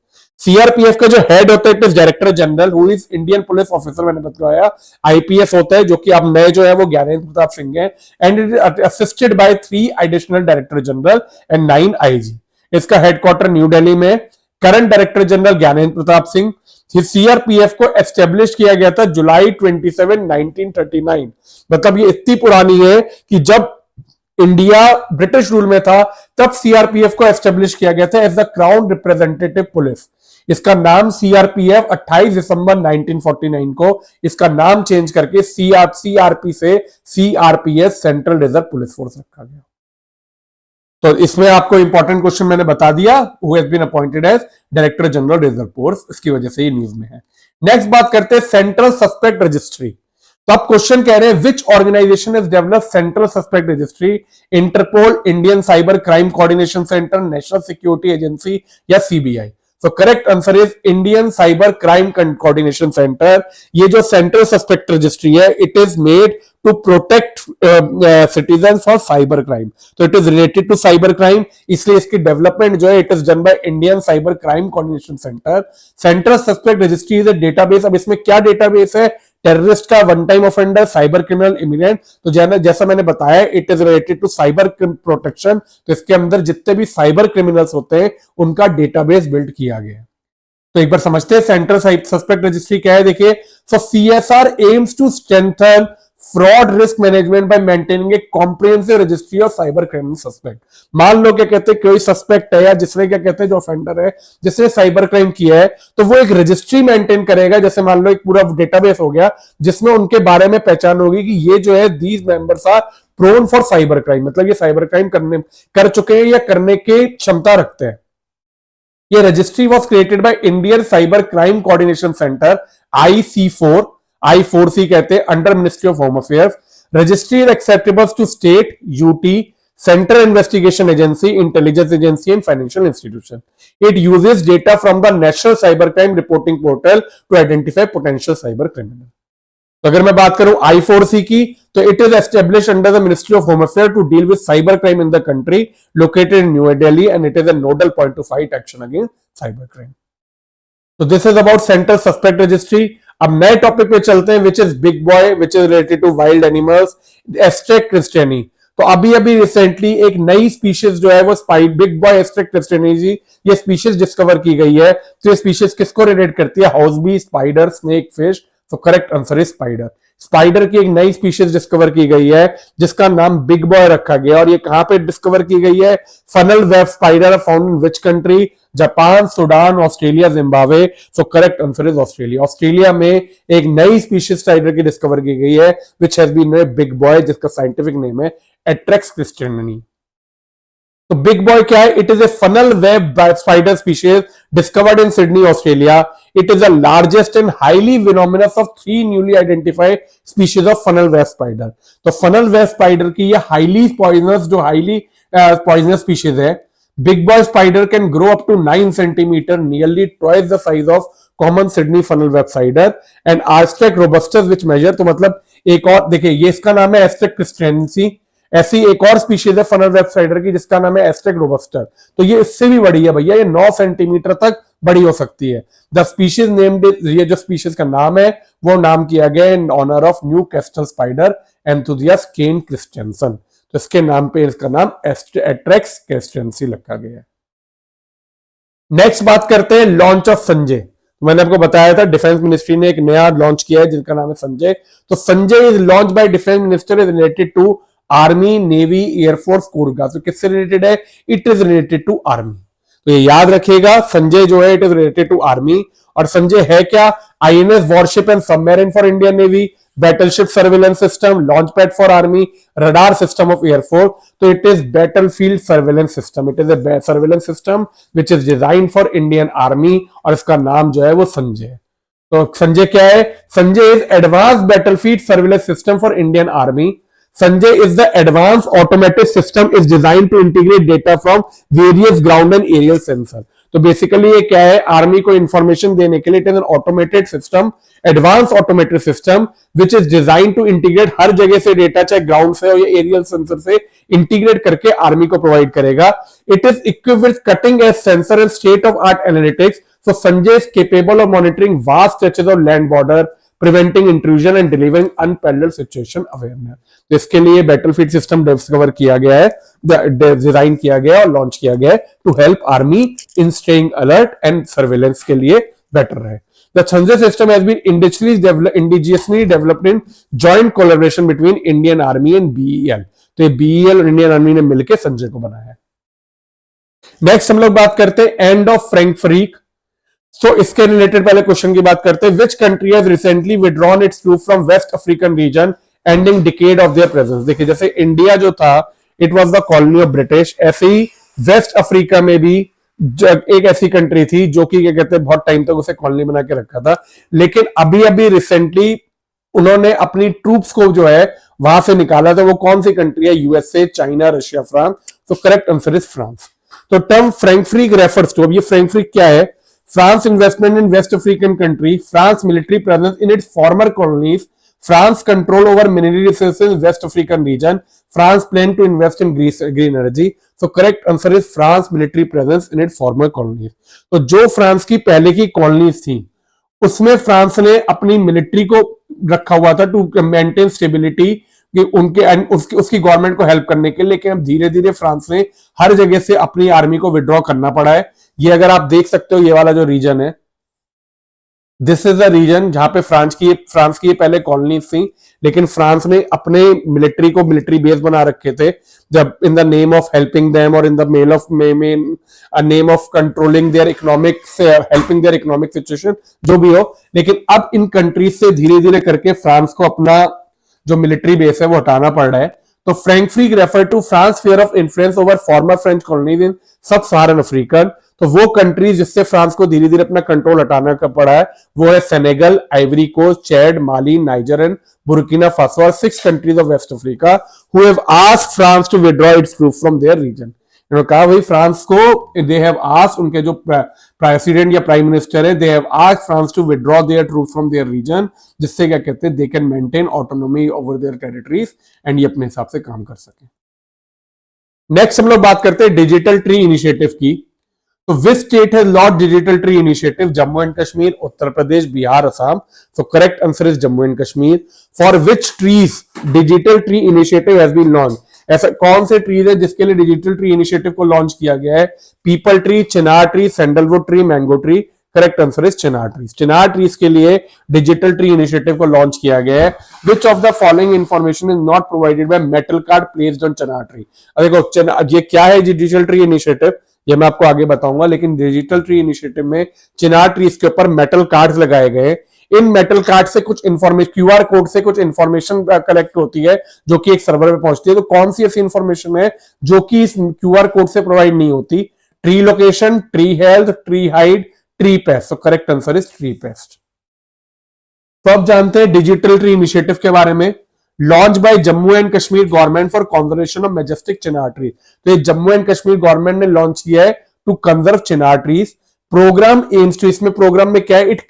CRPF का जो हेड होता है it is director general who is Indian police officer, मैंने बताया। IPS होता है जो कि अब नए जो है वो ज्ञानेंद्र प्रताप सिंह है, and it is assisted by 3 additional director general and 9 IG। इसका हेडक्वार्टर न्यू दिल्ली में। Current director general Gyanendra Pratap Singh. CRPF को एस्टेब्लिश किया गया था जुलाई 27, 1939। मतलब ये इतनी पुरानी है कि जब इंडिया ब्रिटिश रूल में था तब CRPF को एस्टेब्लिश किया गया था as the crown representative police. इसका नाम CRPF 28 दिसंबर 1949 को इसका नाम चेंज करके CRP से CRPS central reserve police force रखा गया। तो इसमें आपको इंपॉर्टेंट क्वेश्चन मैंने बता दिया, who has been appointed as director general reserve force, इसकी वजह से ये न्यूज में है। नेक्स्ट बात करते हैं सेंट्रल सस्पेक्ट रजिस्ट्री। तो आप क्वेश्चन कह रहे हैं which organization is develop central suspect registry, Interpol, Indian cyber crime coordination centre, national security agency या CBI। So correct answer is Indian Cyber Crime Coordination Center। ये जो सेंट्रल सस्पेक्ट रजिस्ट्री है it is made to protect citizen for cyber crime, तो it is related to cyber crime, इसलिए इसकी डेवलपमेंट जो है it is done by Indian cyber crime coordination centre. Central suspect registry is a database. अब इसमें क्या डेटाबेस है, टेररिस्ट का, one time offender, cyber criminal, immigrant. तो जैसा मैंने बताया it is related to cyber protection, तो इसके अंदर जितने भी साइबर क्रिमिनल्स होते हैं उनका डेटाबेस बिल्ड किया गया है। तो एक बार समझते हैं सेंट्रल सस्पेक्ट रजिस्ट्री क्या है। देखिए, so CSR aims to strengthen fraud risk management by maintaining a comprehensive registry of cyber criminal suspect. मान लो क्या कहते हैं कोई सस्पेक्ट है या जिसने क्या कहते हैं जो ऑफेंडर है जिसने साइबर क्राइम किया है, तो वो एक रजिस्ट्री मेंटेन करेगा। जैसे मान लो एक पूरा डेटाबेस हो गया जिसमें उनके बारे में पहचान होगी कि ये जो है these members are prone for cyber crime, मतलब ये साइबर क्राइम कर चुके हैं या करने की क्षमता रखते हैं। ये registry was created by Indian cyber crime coordination centre I4C कहते हैं, under ministry of home affairs. Registry is acceptable to state, UT, central investigation agency, intelligence agency and financial institution. It uses data from the national cyber crime reporting portal to identify potential cyber criminal. तो अगर मैं बात करूं I4C की, तो it is establish under the ministry of home affair to deal with cyber crime in the country, located in New Delhi, and it is a nodal point to fight action against cyber crime. तो this is about central suspect registry. अब नए टॉपिक पे चलते हैं, which is Big Boy, which is related to wild animals, Atrax christenseni. तो अभी रिसेंटली एक नई स्पीशीज जो है वो Big Boy Atrax christenseni ji, ये स्पीशीज डिस्कवर की गई है। तो ये स्पीशीज किसको रिलेट करती है, house bee, spider, snake, fish. तो correct answer is spider. Spider की एक नई स्पीशीज डिस्कवर की गई है जिसका नाम बिग बॉय रखा गया, और ये कहां पे डिस्कवर की गई है, funnel web spider found in which country, Japan, Sudan, Australia, Zimbabwe. So correct answer is Australia. Australia में एक नई स्पीशीज स्पाइडर की डिस्कवर की गई है which has been big boy, जिसका साइंटिफिक नेम है एट्रेक्स क्रिस्टियनी। तो बिग बॉय क्या है, it is a funnel web spider species discovered in Sydney, Australia. It is the largest and highly venomous of 3 newly identified species of funnel web spider. तो funnel web spider की ये highly poisonous species है। Big boy spider can grow up to 9 centimeter, nearly twice the size of common Sydney funnel web spider, and Astrex robustus which measure, तो मतलब एक और देखिए, ये इसका नाम है Astrex christiansi। ऐसी एक और स्पीशीज है फनल वेब स्पाइडर की जिसका नाम है एस्ट्रेक रोबस्टर। तो ये इससे भी बड़ी है भैया, ये 9 सेंटीमीटर तक बड़ी हो सकती है। द स्पीशीज नेम्ड, ये जो स्पीशीज का नाम है वो नाम किया गया in honour of Newcastle spider enthusiast Ken Christensen. तो इसके नाम पे इसका नाम एट्रेक्स क्रिस्टियनसी रखा गया है। नेक्स्ट बात करते हैं लॉन्च ऑफ संजय। मैंने आपको बताया था डिफेंस मिनिस्ट्री ने एक नया लॉन्च किया है जिसका नाम है संजय। तो Sanjay is launch by defence minister, is related to army, navy, air force, corps. तो किससे रिलेटेड है, it is related to army. तो ये याद रखिएगा, संजय जो है it is related to army. और संजय है क्या, INS warship and submarine for Indian Navy, battleship surveillance system, launch pad for army, radar system of air force. So it is battlefield surveillance system. It is a surveillance system which is designed for Indian Army और इसका नाम जो है वो संजय है. तो संजय क्या है? Sanjay is advance battlefield surveillance system for Indian army. Sanjay is the advanced automated system is designed to integrate data from various ground and aerial sensor. तो बेसिकली ये क्या है? आर्मी को इंफॉर्मेशन देने के लिए it is an automated system, advance automated system which is design to integrate हर जगह से डेटा, चाहे ग्राउंड से हो या एरियल सेंसर से, इंटीग्रेट करके आर्मी को प्रोवाइड करेगा. It is equipped with cutting edge sensor and state of art analytics. So Sanjay is capable of monitoring vast stretches of land border, preventing intrusion and delivering unparalleled situation awareness. तो इसके लिए बैटलफील्ड सिस्टम डिस्कवर किया गया है, डिजाइन किया गया और लॉन्च किया गया है to help army in staying alert and surveillance के लिए बेटर रहे. The Sanjay system has been indigenously developed in joint collaboration between Indian Army and BEL. तो ये BEL और इंडियन आर्मी ने मिलकर संजय को बनाया है. नेक्स्ट हम लोग बात करते हैं एंड ऑफ फ्रैंकफर्ट. तो इसके रिलेटेड पहले क्वेश्चन की बात करते हैं. Which country has recently withdrawn its troop from West African region ending decade of their presence. देखिए जैसे इंडिया जो था it was the colony of British, ऐसे ही वेस्ट अफ्रीका में भी एक ऐसी कंट्री थी जो कि क्या कहते हैं बहुत टाइम तक उसे कॉलोनी बना के रखा था, लेकिन अभी अभी रिसेंटली उन्होंने अपनी ट्रूप्स को जो है वहां से निकाला था. वो कौन सी कंट्री है? USA, China, Russia, France. तो करेक्ट आंसर इज फ्रांस. तो टर्म फ्रैंकफर्ट रेफर्स टू, अब ये फ्रैंकफर्ट क्या है? France investment in West African country, France military presence in its former colonies, France control over mineral resources in West African region, France plan to invest in green energy. So correct answer is France military presence in its former colonies. तो जो फ्रांस की पहले की कॉलोनीज थी उसमें फ्रांस ने अपनी मिलिट्री को रखा हुआ था टू मेंटेन स्टेबिलिटी कि उनके उसकी गवर्नमेंट को हेल्प करने के लिए. लेकिन अब धीरे धीरे फ्रांस ने हर जगह से अपनी आर्मी को विड्रॉ करना पड़ा है. ये अगर आप देख सकते हो ये वाला जो रीजन है, दिस इज द रीजन जहां पे फ्रांस की पहले कॉलोनीज थी, लेकिन फ्रांस ने अपने मिलिट्री को मिलिट्री बेस बना रखे थे जब in the name of helping them और in the name of controlling their economic, helping their economic situation, जो भी हो. लेकिन अब इन कंट्रीज से धीरे धीरे करके फ्रांस को अपना जो मिलिट्री बेस है वो हटाना पड़ रहा है. तो Frankfurt refer to France fair of influence over former French colonies in sub Saharan African. तो वो कंट्रीज जिससे फ्रांस को धीरे धीरे अपना कंट्रोल हटाना का पड़ा है वो है Senegal, Ivory Coast, Chad, Mali, Niger and Burkina Faso और 6 countries of West Africa who have asked France to withdraw its troops from their region. इन्होंने कहा भाई फ्रांस को, दे हैव आस्क्ड, उनके जो प्रेसिडेंट या प्राइम मिनिस्टर है, they have asked France to withdraw their troops from their region, जिससे क्या कहते हैं they can maintain autonomy over their territories and ये अपने हिसाब से काम कर सके. नेक्स्ट हम लोग बात करते हैं डिजिटल ट्री इनिशिएटिव की. तो which state has launched digital tree initiative? Jammu and Kashmir, Uttar Pradesh, Bihar, Assam. तो correct answer is Jammu and Kashmir. For which trees digital tree initiative has been launch? ऐसा कौन से ट्रीज है जिसके लिए डिजिटल ट्री इनिशिएटिव को लॉन्च किया गया है? Peepal tree, chinar tree, sandalwood tree, mango tree. Correct answer is chinar trees. Chinar trees के लिए डिजिटल ट्री इनिशिएटिव को लॉन्च किया गया है. Which of the following information is not provided by metal card placed on Chinar tree? देखो ये क्या है डिजिटल ट्री इनिशिएटिव, ये मैं आपको आगे बताऊंगा. लेकिन डिजिटल ट्री इनिशिएटिव में चिनार ट्रीज के ऊपर मेटल कार्ड्स लगाए गए. इन मेटल कार्ड से कुछ इंफॉर्मेशन, क्यूआर कोड से कुछ इंफॉर्मेशन कलेक्ट होती है जो कि एक सर्वर पे पहुंचती है. तो कौन सी ऐसी इंफॉर्मेशन है जो कि इस क्यूआर कोड से प्रोवाइड नहीं होती? Tree location, tree health, tree height, tree pest. तो correct answer is tree pest. तो अब जानते हैं डिजिटल ट्री इनिशिएटिव के बारे में. Launch by Jammu and Kashmir government for conservation of majestic chinar tree. तो ये जम्मू एंड कश्मीर गवर्नमेंट ने लॉन्च किया है to conserve chinar trees. Programme aims to, इसमें प्रोग्राम में क्या है? It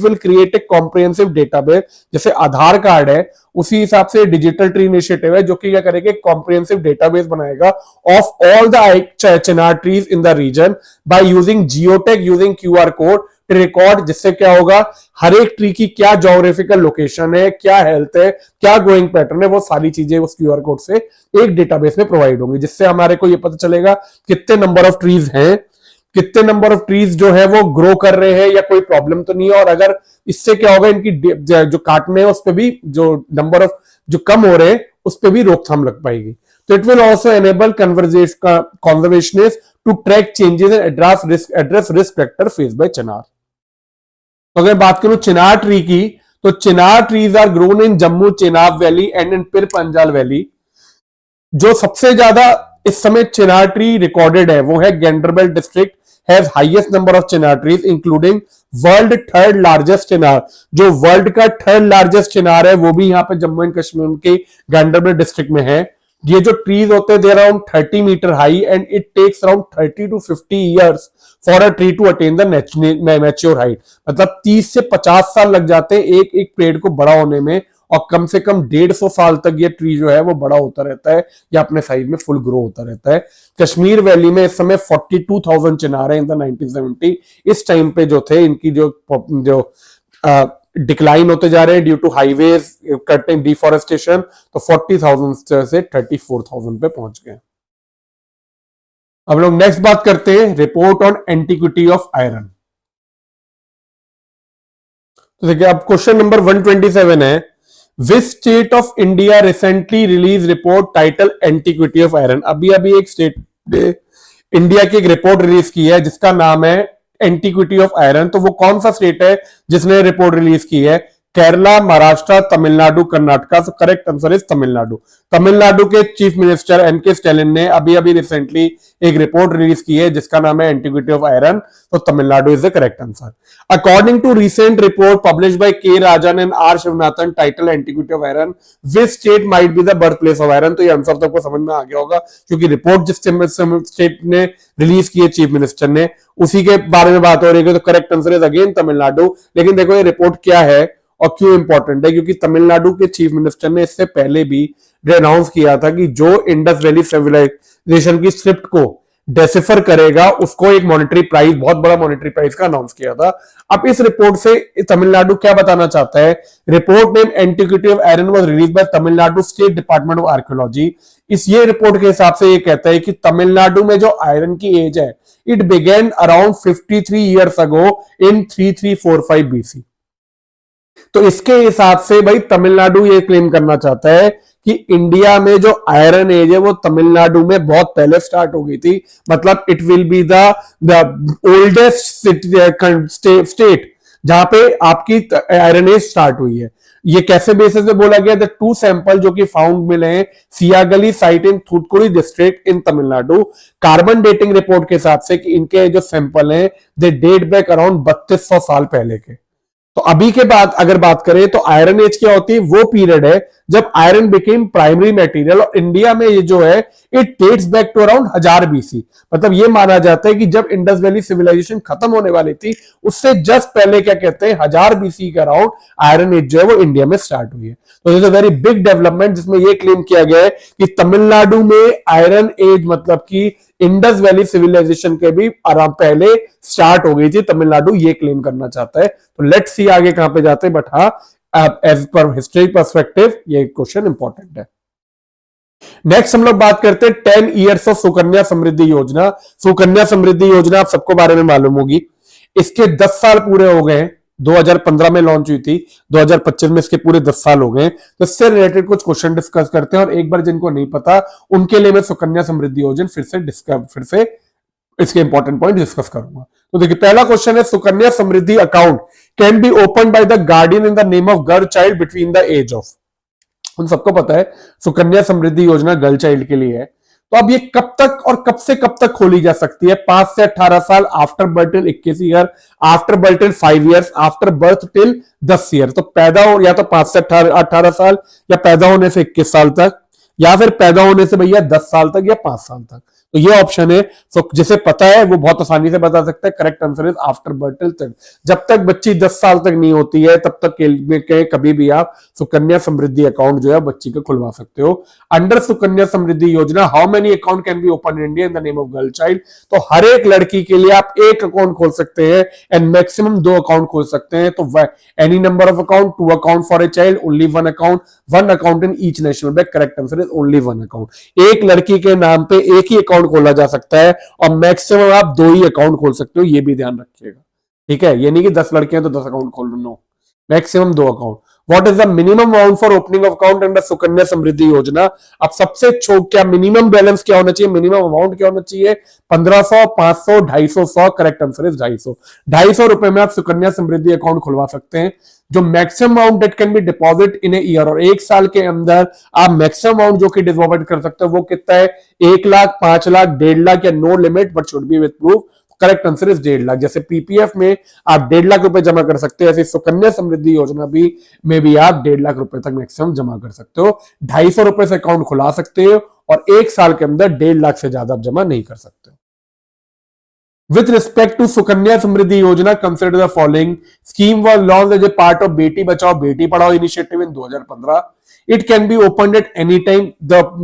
will create a comprehensive database. जैसे आधार कार्ड है उसी हिसाब से डिजिटल ट्री इनिशिएटिव है जो कि क्या करेगा? कॉम्प्रिहेंसिव डेटाबेस बनाएगा of all the chinar trees in the region by using geotag, using QR code record. जिससे क्या होगा? हर एक ट्री की क्या ज्योग्राफिकल लोकेशन है, क्या हेल्थ है, क्या ग्रोइंग पैटर्न है, वो सारी चीजें उस क्यूआर कोड से एक डेटाबेस में प्रोवाइड होंगी. जिससे हमारे को ये पता चलेगा कितने नंबर ऑफ ट्रीज हैं, कितने नंबर ऑफ ट्रीज जो है वो ग्रो कर रहे हैं या कोई प्रॉब्लम तो नहीं है. और अगर इससे क्या होगा, इनकी जो काटने है उस पर भी, जो नंबर ऑफ जो कम हो रहे हैं उस पर भी रोकथाम लग पाएगी. तो it will also enable conservationist to track changes and address risk factor face by chinar. तो अगर बात करूं चिनार ट्री की, तो chinar trees are grown in Jammu Chenab valley and in Pir Panjal valley. जो सबसे ज्यादा इस समय चिनार ट्री रिकॉर्डेड है वो है Ganderbal district has highest number of chinar trees including world third largest chinar. जो वर्ल्ड का थर्ड लार्जेस्ट चिनार है वो भी यहाँ पे जम्मू एंड कश्मीर के गैंडरबल डिस्ट्रिक्ट में है। ये जो ट्रीज होते हैं they around 30 metre high and it takes around 30 to 50 years for a tree to attain the mature height. मतलब 30 से 50 साल लग जाते हैं एक एक पेड़ को बड़ा होने में, और कम से कम 150 साल तक ये ट्री जो है वो बड़ा होता रहता है या अपने साइज में फुल ग्रो होता रहता है। कश्मीर वैली में इस समय 42,000 चिनार है इन द 1970। इस टाइम पे जो थे इनकी जो डिक्लाइन होते जा रहे हैं due to highways cutting deforestation, तो 40,000 से 34,000 पे पहुंच गए। अब लोग नेक्स्ट बात करते हैं report on antiquity of iron. तो देखिए अब क्वेश्चन नंबर 127 है, which state of India recently release report title antiquity of iron. अभी अभी एक स्टेट ने इंडिया की एक रिपोर्ट रिलीज की है जिसका नाम है एंटीक्विटी ऑफ आयरन। तो वो कौन सा स्टेट है जिसने रिपोर्ट रिलीज की है? केरला, महाराष्ट्र, तमिलनाडु, कर्नाटका। तो correct answer is Tamil Nadu. Tamil Nadu के चीफ मिनिस्टर एम.के. स्टालिन ने अभी अभी रिसेंटली एक रिपोर्ट रिलीज की है जिसका नाम है एंटीक्विटी ऑफ आयरन। तो Tamil Nadu is the correct answer. According to recent report publish by K Rajan and R Sivanathan title antiquity of iron, which state might be the birth place of iron. तो ये आंसर तो आपको समझ में आ गया होगा क्योंकि रिपोर्ट जिस स्टेट ने रिलीज की है चीफ मिनिस्टर ने उसी के बारे में बात हो रही है। तो correct answer is again Tamil Nadu. लेकिन देखो ये रिपोर्ट क्या है और क्यों इंपॉर्टेंट है, क्योंकि तमिलनाडु के चीफ मिनिस्टर ने इससे पहले भी अनाउंस किया था कि जो इंडस वैली सिविलाइजेशन की स्क्रिप्ट को डेसिफर करेगा उसको एक मॉनेटरी प्राइज, बहुत बड़ा मॉनेटरी प्राइज का अनाउंस किया था। अब इस रिपोर्ट से तमिलनाडु क्या बताना चाहता है? Report name antiquity of iron was released by Tamil Nadu state department of archaeology. इस ये रिपोर्ट के हिसाब से ये कहता है कि तमिलनाडु में जो आयरन की एज है it began around 53 years ago in 3345 BC. तो इसके हिसाब से भाई तमिलनाडु ये क्लेम करना चाहता है कि इंडिया में जो आयरन एज है वो तमिलनाडु में बहुत पहले स्टार्ट हो गई थी। मतलब it will be the oldest state जहां पे आपकी आयरन एज स्टार्ट हुई है। ये कैसे बेसिस पे बोला गया? द टू सैंपल जो कि फाउंड मिले हैं Sivagalai site in Thoothukudi district in Tamil Nadu, carbon dating report के हिसाब से कि इनके जो सैंपल हैं दे डेट बैक अराउंड 3200 साल पहले के। तो अभी के बाद अगर बात करें तो आयरन एज क्या होती है? वो पीरियड है जब आयरन बिकेम प्राइमरी मटेरियल, और इंडिया में ये जो है it dates back to around 1000 BC. मतलब ये माना जाता है कि जब इंडस वैली सिविलाइजेशन खत्म होने वाली थी उससे जस्ट पहले क्या कहते हैं 1000 बीसी के अराउंड आयरन एज जो है वो इंडिया में स्टार्ट हुई है। तो is a very big development जिसमें यह क्लेम किया गया है कि तमिलनाडु में आयरन एज मतलब कि इंडस वैली सिविलाइजेशन के भी आराम पहले स्टार्ट हो गई थी। तमिलनाडु ये क्लेम करना चाहता है। तो लेट्स सी आगे कहां पे जाते हैं, बट हाँ एज पर हिस्ट्री पर्सपेक्टिव ये क्वेश्चन इंपॉर्टेंट है। नेक्स्ट हम लोग बात करते हैं 10 इयर्स ऑफ सुकन्या समृद्धि योजना। सुकन्या समृद्धि योजना आप सबको बारे में मालूम होगी। इसके 10 साल पूरे हो गए। 2015 में लॉन्च हुई थी, 2025 में इसके पूरे 10 साल हो गए। तो इससे रिलेटेड कुछ क्वेश्चन डिस्कस करते हैं, और एक बार जिनको नहीं पता उनके लिए मैं सुकन्या समृद्धि योजना फिर से इसके इंपॉर्टेंट पॉइंट डिस्कस करूंगा। तो देखिए पहला क्वेश्चन है, Sukanya Samriddhi account can be open by the guardian in the name of girl child between the age of. उन सबको पता है सुकन्या समृद्धि योजना गर्ल चाइल्ड के लिए है। तो अब ये कब तक और कब से कब तक खोली जा सकती है? 5 से 18 साल, after birth till 21 year, after birth till 5 years, after birth till 10 year. तो पैदा हो या तो 5 से 18 साल, या पैदा होने से 21 साल तक, या फिर पैदा होने से भैया 10 साल तक या 5 साल तक। तो ये ऑप्शन है। तो जिसे पता है वो बहुत आसानी से बता सकता है। Correct answer is after birth till 10। जब तक बच्ची 10 साल तक नहीं होती है तब तक के कभी भी आप सुकन्या समृद्धि अकाउंट जो है बच्ची का खुलवा सकते हो। अंडर सुकन्या समृद्धि योजना how many account can be open in India in the name of girl child? तो हर एक लड़की के लिए आप एक अकाउंट खोल सकते हैं एंड मैक्सिमम 2 अकाउंट खोल सकते हैं। तो any number of account, 2 account for a child, only 1 account, 1 account in each national bank. Correct answer is only 1 account. एक लड़की के नाम पे एक ही अकाउंट खोला जा सकता है और मैक्सिमम आप 2 ही अकाउंट खोल सकते हो, ये भी ध्यान रखिएगा। ठीक है, ये नहीं कि 10 लड़के हैं तो 10 अकाउंट खोल लो, maximum 2 account. What is the minimum amount for opening of account under Sukanya Samriddhi Yojana. अब सबसे क्या मिनिमम बैलेंस क्या होना चाहिए, मिनिमम अमाउंट क्या होना चाहिए, 1500, 500, 250, 100। Correct answer is 250। 250 रुपए में आप सुकन्या समृद्धि अकाउंट खुलवा सकते हैं। जो maximum amount that can be deposit in a year, और एक साल के अंदर आप मैक्सिमम अमाउंट जो कि डिपॉजिट कर सकते हो वो कितना है, 1 लाख, 5 लाख, 1.5 लाख या no limit but should be with proof. Correct answer is 1.5 lakh. जैसे पीपीएफ में आप 1.5 लाख रुपए जमा कर सकते हो, ऐसे सुकन्या समृद्धि योजना में भी आप 1.5 लाख रुपए तक मैक्सिमम जमा कर सकते हो। 250 रुपए से अकाउंट खुला सकते हो और एक साल के अंदर 1.5 लाख से ज्यादा आप जमा नहीं कर सकते हो। With respect to Sukanya Samriddhi Yojana, consider the following. Scheme was launched as a part of Beti Bachao Beti Padhao initiative in 2015. It can be opened at any time.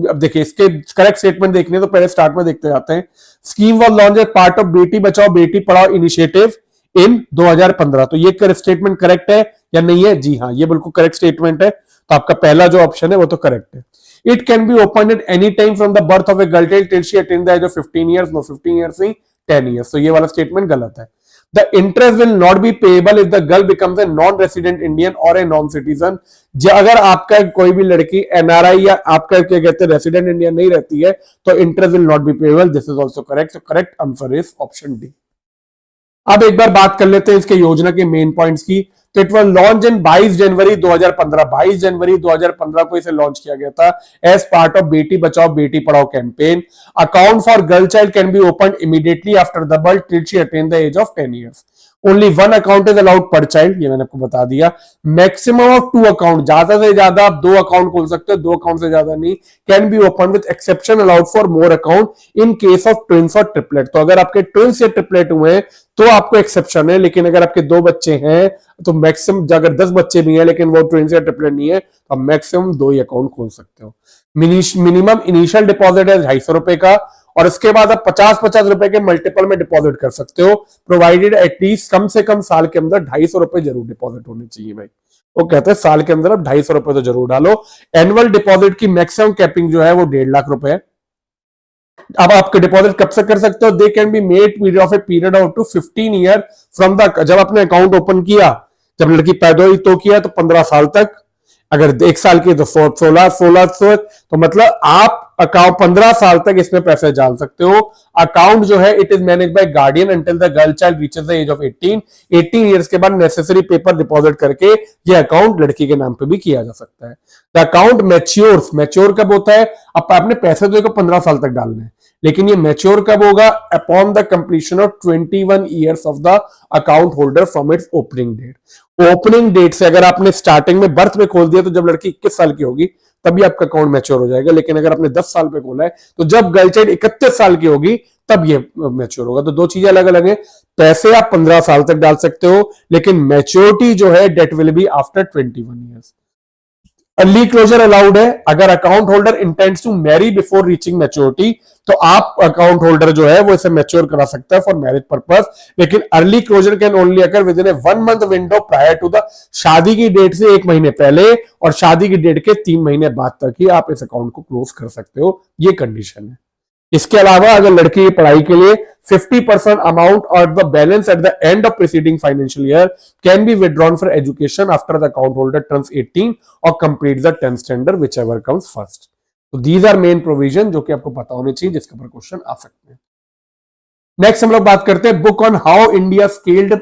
अब देखिए इसके करेक्ट स्टेटमेंट देखने तो पहले स्टार्ट में देखते जाते हैं। Scheme was launch as part of Beti Bachao Beti पढ़ाओ इनिशिएटिव इन 2015। तो ये स्टेटमेंट करेक्ट है या नहीं है? जी हाँ, ये बिल्कुल करेक्ट स्टेटमेंट है। तो आपका पहला जो ऑप्शन है वो तो करेक्ट है। It can be open at any time from the birth of a girl child till she attain the age of 15 years. No, 15 years नहीं, 10 years। तो ये वाला स्टेटमेंट गलत है। The interest will not be payable if the girl becomes a non-resident Indian or a non-citizen। अगर आपका कोई भी लड़की एनआरआई या आपका क्या कहते हैं रेसिडेंट इंडिया नहीं रहती है तो interest will not be payable. This is also correct. So correct answer is option D. अब एक बार बात कर लेते हैं इसके योजना के मेन पॉइंट्स की। तो इट वाज लॉन्च इन 22 जनवरी 2015। 22 जनवरी 2015 को इसे लॉन्च किया गया था as part of Beti Bachao Beti Padhao campaign. Account for girl child can be open immediately after the birth till she attain the age of 10 years। Only 1 account is allowed per child, ये मैंने आपको बता दिया। मैक्सिमम ऑफ 2 अकाउंट, ज्यादा से ज्यादा आप 2 अकाउंट खोल सकते हो, 2 अकाउंट से ज्यादा नहीं। Can be open with exception allowed for more account in case of twins और ट्रिपलेट। तो अगर आपके ट्विंस या ट्रिपलेट हुए हैं तो आपको एक्सेप्शन है, लेकिन अगर आपके 2 बच्चे हैं तो मैक्सिमम, अगर 10 बच्चे भी हैं लेकिन वो ट्विंस या ट्रिपलेट नहीं है तो आप मैक्सिमम 2 ही अकाउंट खोल सकते हो। मिनिमम इनिशियल डिपॉजिट है 250 रुपए का, और इसके बाद आप 50-50 रुपए के मल्टीपल में डिपॉजिट कर सकते हो, प्रोवाइडेड एटलीस्ट कम से कम साल के अंदर 250 रुपए जरूर डिपॉजिट होने चाहिए भाई। वो कहते हैं साल के अंदर आप 250 रुपए तो जरूर डालो। एनुअल डिपॉजिट की मैक्सिमम कैपिंग जो है वो 1.5 लाख रुपए है। अब आपके डिपॉजिट कब से कर सकते हो? They can be made of a period of two 15 year from the, जब आपने अकाउंट ओपन किया, जब लड़की पैदा हुई तो किया तो 15 साल तक, अगर 1 साल की तो 16 तो मतलब आप अकाउंट 15 साल तक इसमें पैसे डाल सकते हो। अकाउंट जो है it is manage by guardian until the girl child reaches the age of 18 years के बाद नेसेसरी पेपर डिपॉजिट करके ये अकाउंट लड़की के नाम पे भी किया जा सकता है। द अकाउंट मैच्योर कब होता है? अब आपने पैसे तो 15 साल तक डालने हैं, लेकिन ये मैच्योर कब होगा? Upon the completion of 21 years of the account holder from its opening date. Opening date से अगर आपने स्टार्टिंग में बर्थ में खोल दिया तो जब लड़की 21 साल की होगी तभी आपका अकाउंट मैच्योर हो जाएगा, लेकिन अगर आपने 10 साल पे खोला है तो जब गर्ल चाइल्ड 31 साल की होगी तब ये मैच्योर होगा। तो 2 चीजें अलग अलग हैं। पैसे आप 15 साल तक डाल सकते हो, लेकिन मैच्योरिटी जो है date will be after 21 years. Early closure allowed है। अगर account holder intends to marry before reaching maturity तो आप अकाउंट होल्डर जो है वो इसे मैच्योर करा सकता है फॉर मैरिज पर्पस, लेकिन early closure can only occur within a 1 month window prior to the, शादी की डेट से 1 महीने पहले और शादी की डेट के 3 महीने बाद तक ही आप इस अकाउंट को क्लोज कर सकते हो, ये कंडीशन है। इसके अलावा अगर लड़की की पढ़ाई के लिए 50% अमाउंट और the balance at the end of preceding financial year can be withdrawn for education after the account holder turns 18 और complete the 10th standard whichever comes first. तो दीज आर मेन प्रोविजन जो कि आपको पता होने चाहिए, जिसके ऊपर क्वेश्चन आ सकते हैं। नेक्स्ट हम लोग बात करते हैं book on how India scaled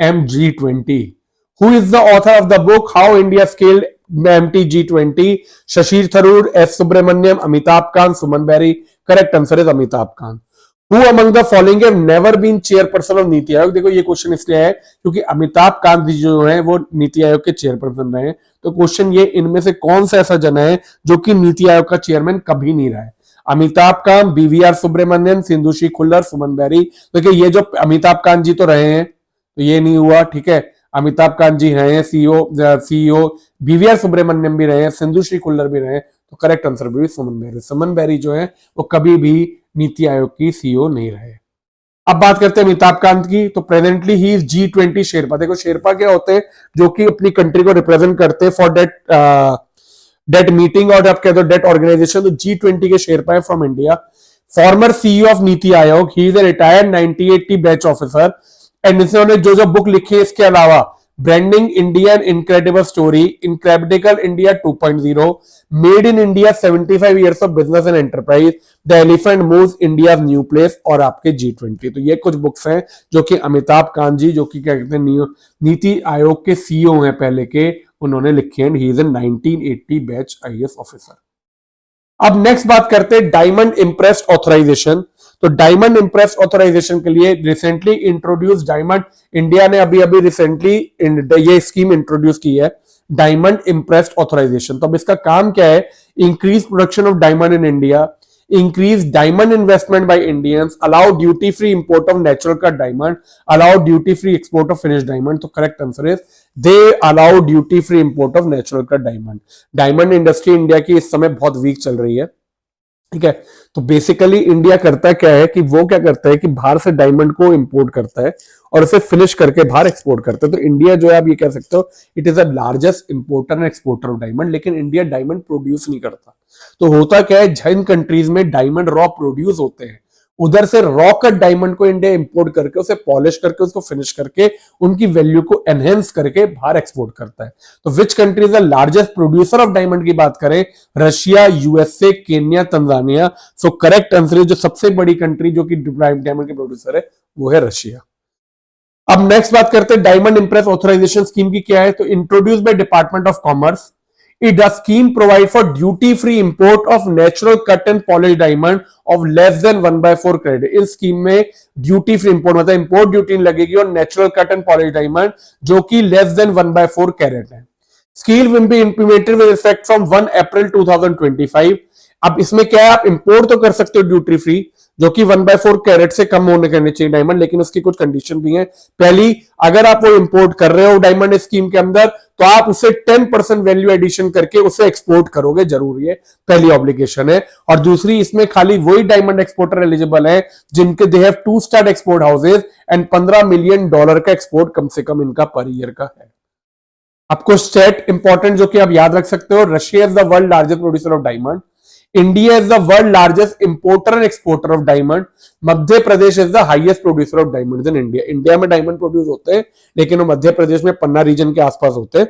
MG20। Who is the author of the book how India scaled MTG20? Shashi Tharoor, S Subrahmanyam, Amitabh Kant, Suman Berry. Correct answer is Amitabh Kant. Who among the following have never been chairperson of NITI Aayog? देखो ये क्वेश्चन इसलिए है क्योंकि अमिताभ कांत जी जो है वो नीति आयोग के चेयरपर्सन रहे हैं। तो क्वेश्चन ये, इनमें से कौन सा ऐसा जन है जो कि नीति आयोग का चेयरमैन कभी नहीं रहा है? अमिताभ कांत, BVR सुब्रमण्यन, सिंधुश्री खुल्लर, सुमन बेरी। देखिए ये जो अमिताभ कांत जी तो रहे हैं तो ये नहीं हुआ, ठीक है। अमिताभ कांत जी रहे हैं सीईओ, BVR सुब्रमण्यम भी रहे हैं, सिंधुश्री खुल्लर भी रहे हैं। तो करेक्ट आंसर भी सुमन बेरी। सुमन बेरी जो है वो कभी भी नीति आयोग की सीईओ नहीं रहे। अब बात करते हैं अमिताभ कांत की। तो presently he is G20 Sherpa. देखो शेरपा क्या होते हैं? जो कि अपनी कंट्री को रिप्रेजेंट करते हैं फॉर डेट मीटिंग और आप कहते हो डेट ऑर्गेनाइजेशन। तो G20 के शेरपा है from India. Farmer CEO of NITI Aayog, he is a retired 1980 batch officer. And इन्होंने जो बुक लिखी है इसके अलावा branding Indian incredible story, incredible India 2.0, made in India 75 years of business and enterprise, the elephant moves India new place और आपके G20। तो ये कुछ बुक्स हैं जो कि अमिताभ कांत जी, जो कि क्या कहते हैं नीति आयोग के सीईओ हैं पहले के, उन्होंने लिखी है। He is a 1980 batch IAS officer. अब नेक्स्ट बात करते हैं डायमंड इंप्रेस ऑथराइजेशन। तो डायमंड इंप्रेस ऑथराइजेशन के लिए रिसेंटली इंट्रोड्यूस डायमंड, इंडिया ने अभी अभी रिसेंटली ये स्कीम इंट्रोड्यूस की है, डायमंड इंप्रेस ऑथराइजेशन। तो अब इसका काम क्या है? Increase production of diamond in India, increase diamond investment by Indians, allow duty free import of natural cut diamond, allow duty free export of finished diamond। तो करेक्ट आंसर है they allow duty free import of natural cut diamond। Diamond industry India की इस समय बहुत वीक चल रही है, ठीक है। तो बेसिकली इंडिया करता क्या है कि वो क्या करता है कि बाहर से डायमंड को इंपोर्ट करता है और उसे फिनिश करके बाहर एक्सपोर्ट करता है। तो इंडिया जो है, आप ये कह सकते हो, it is the largest importer and exporter of diamond, लेकिन इंडिया डायमंड प्रोड्यूस नहीं करता। तो होता क्या है, जिन कंट्रीज में डायमंड रॉ प्रोड्यूस होते हैं, उधर से रॉ कट डायमंड को इंडिया इंपोर्ट करके उसे पॉलिश करके उसको फिनिश करके उनकी वैल्यू को एनहेंस करके बाहर एक्सपोर्ट करता है। तो which country is the largest producer of diamond की बात करें, रशिया, यूएसए, केन्या, तंजानिया। सो करेक्ट आंसर है जो सबसे बड़ी कंट्री जो कि डायमंड की प्रोड्यूसर है वो है रशिया। अब नेक्स्ट बात करते हैं डायमंड इंप्रेस ऑथराइजेशन स्कीम की क्या है। तो introduce by department of commerce, it the scheme provide for duty free import of natural cut and polished diamond of less than 1/4 carat। इस स्कीम में ड्यूटी फ्री इंपोर्ट मतलब इंपोर्ट ड्यूटी लगेगी और natural cut and polish diamond जो कि लेस देन 1/4 कैरेट है। Scheme will be implemented with effect from 1 अप्रैल 2025। अब इसमें क्या है, आप इंपोर्ट तो कर सकते हो ड्यूटी फ्री, जो कि 1/4 कैरेट से कम होने करने चाहिए डायमंड, लेकिन उसकी कुछ कंडीशन भी है। पहली, अगर आप वो इंपोर्ट कर रहे हो डायमंड स्कीम के अंदर, तो आप उसे 10% वैल्यू एडिशन करके उसे एक्सपोर्ट करोगे, जरूरी है, पहली ऑब्लिगेशन है। और दूसरी, इसमें खाली वही डायमंड एक्सपोर्टर एलिजिबल है जिनके they have 2 star export houses and $15 million का एक्सपोर्ट कम से कम इनका पर ईयर का है। आपको स्टेट इंपॉर्टेंट जो कि आप याद रख सकते हो, Russia is the world largest producer of diamond, India is the world largest importer and exporter of diamond, Madhya Pradesh is the highest producer of diamond in India. India में डायमंड प्रोड्यूस होते हैं, लेकिन वो मध्य प्रदेश में पन्ना रीजन के आसपास होते हैं।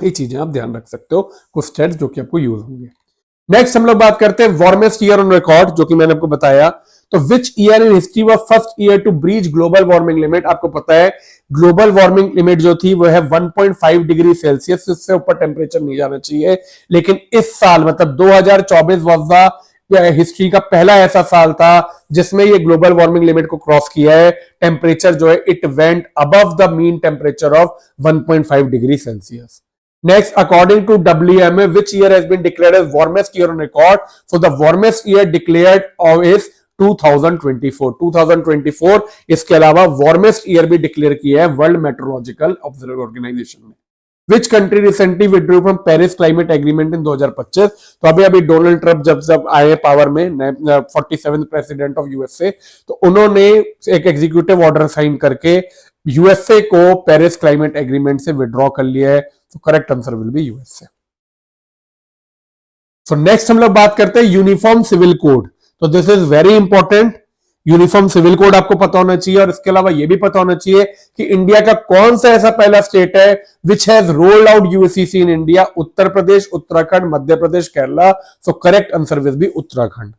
ये चीजें आप ध्यान रख सकते हो, कुछ स्टेट्स जो कि आपको यूज होंगे। नेक्स्ट हम लोग बात करते हैं वार्मेस्ट ईयर ऑन रिकॉर्ड, जो कि मैंने आपको बताया। तो which year in history was first year to breach global warming limit. आपको पता है ग्लोबल वार्मिंग लिमिट जो थी वो है 1.5 डिग्री सेल्सियस, इससे ऊपर टेम्परेचर नहीं जाना चाहिए। लेकिन इस साल मतलब 2024 वाज द हिस्ट्री का पहला ऐसा साल था जिसमें ये ग्लोबल वार्मिंग लिमिट को क्रॉस किया है। टेम्परेचर जो है it went above the mean temperature of 1.5 degree Celsius. Next, according to WMA, which year has been declared as warmest year on record? So the warmest year declared is 2024। 2024 इसके अलावा वार्मेस्ट ईयर भी डिक्लेयर किया है वर्ल्ड मेट्रोलॉजिकल ऑर्गेनाइजेशन ने। Which country recently withdrew from Paris Climate Agreement in 2025? तो अभी डोनाल्ड ट्रंप जब आए पावर में, 47th प्रेसिडेंट ऑफ यूएसए, तो उन्होंने एक एग्जीक्यूटिव ऑर्डर साइन करके यूएसए को पेरिस क्लाइमेट एग्रीमेंट से विड्रॉ कर लिया है। तो correct answer will be USA. So next हम लोग बात करते हैं यूनिफॉर्म सिविल कोड। तो this is very important. Uniform civil code आपको पता होना चाहिए, और इसके अलावा यह भी पता होना चाहिए कि इंडिया का कौन सा ऐसा पहला स्टेट है which has rolled out UCC in India. Uttar Pradesh, Uttarakhand, Madhya Pradesh, Kerala. So correct answer will B Uttarakhand.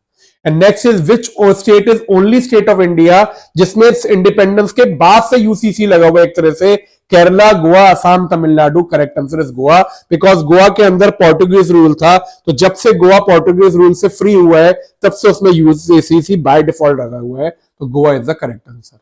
And next is which state is only state of India जिसमें इंडिपेंडेंस के बाद से यूसीसी लगा हुआ है एक तरह से। Kerala, Goa, Assam, Tamil Nadu. Correct answer is Goa, because Goa के अंदर पोर्टुगीज रूल था। तो जब से गोवा पोर्टुगीज रूल से फ्री हुआ है तब से उसमें यूसीसी बाय डिफॉल्ट लगा हुआ है। तो Goa is the correct answer.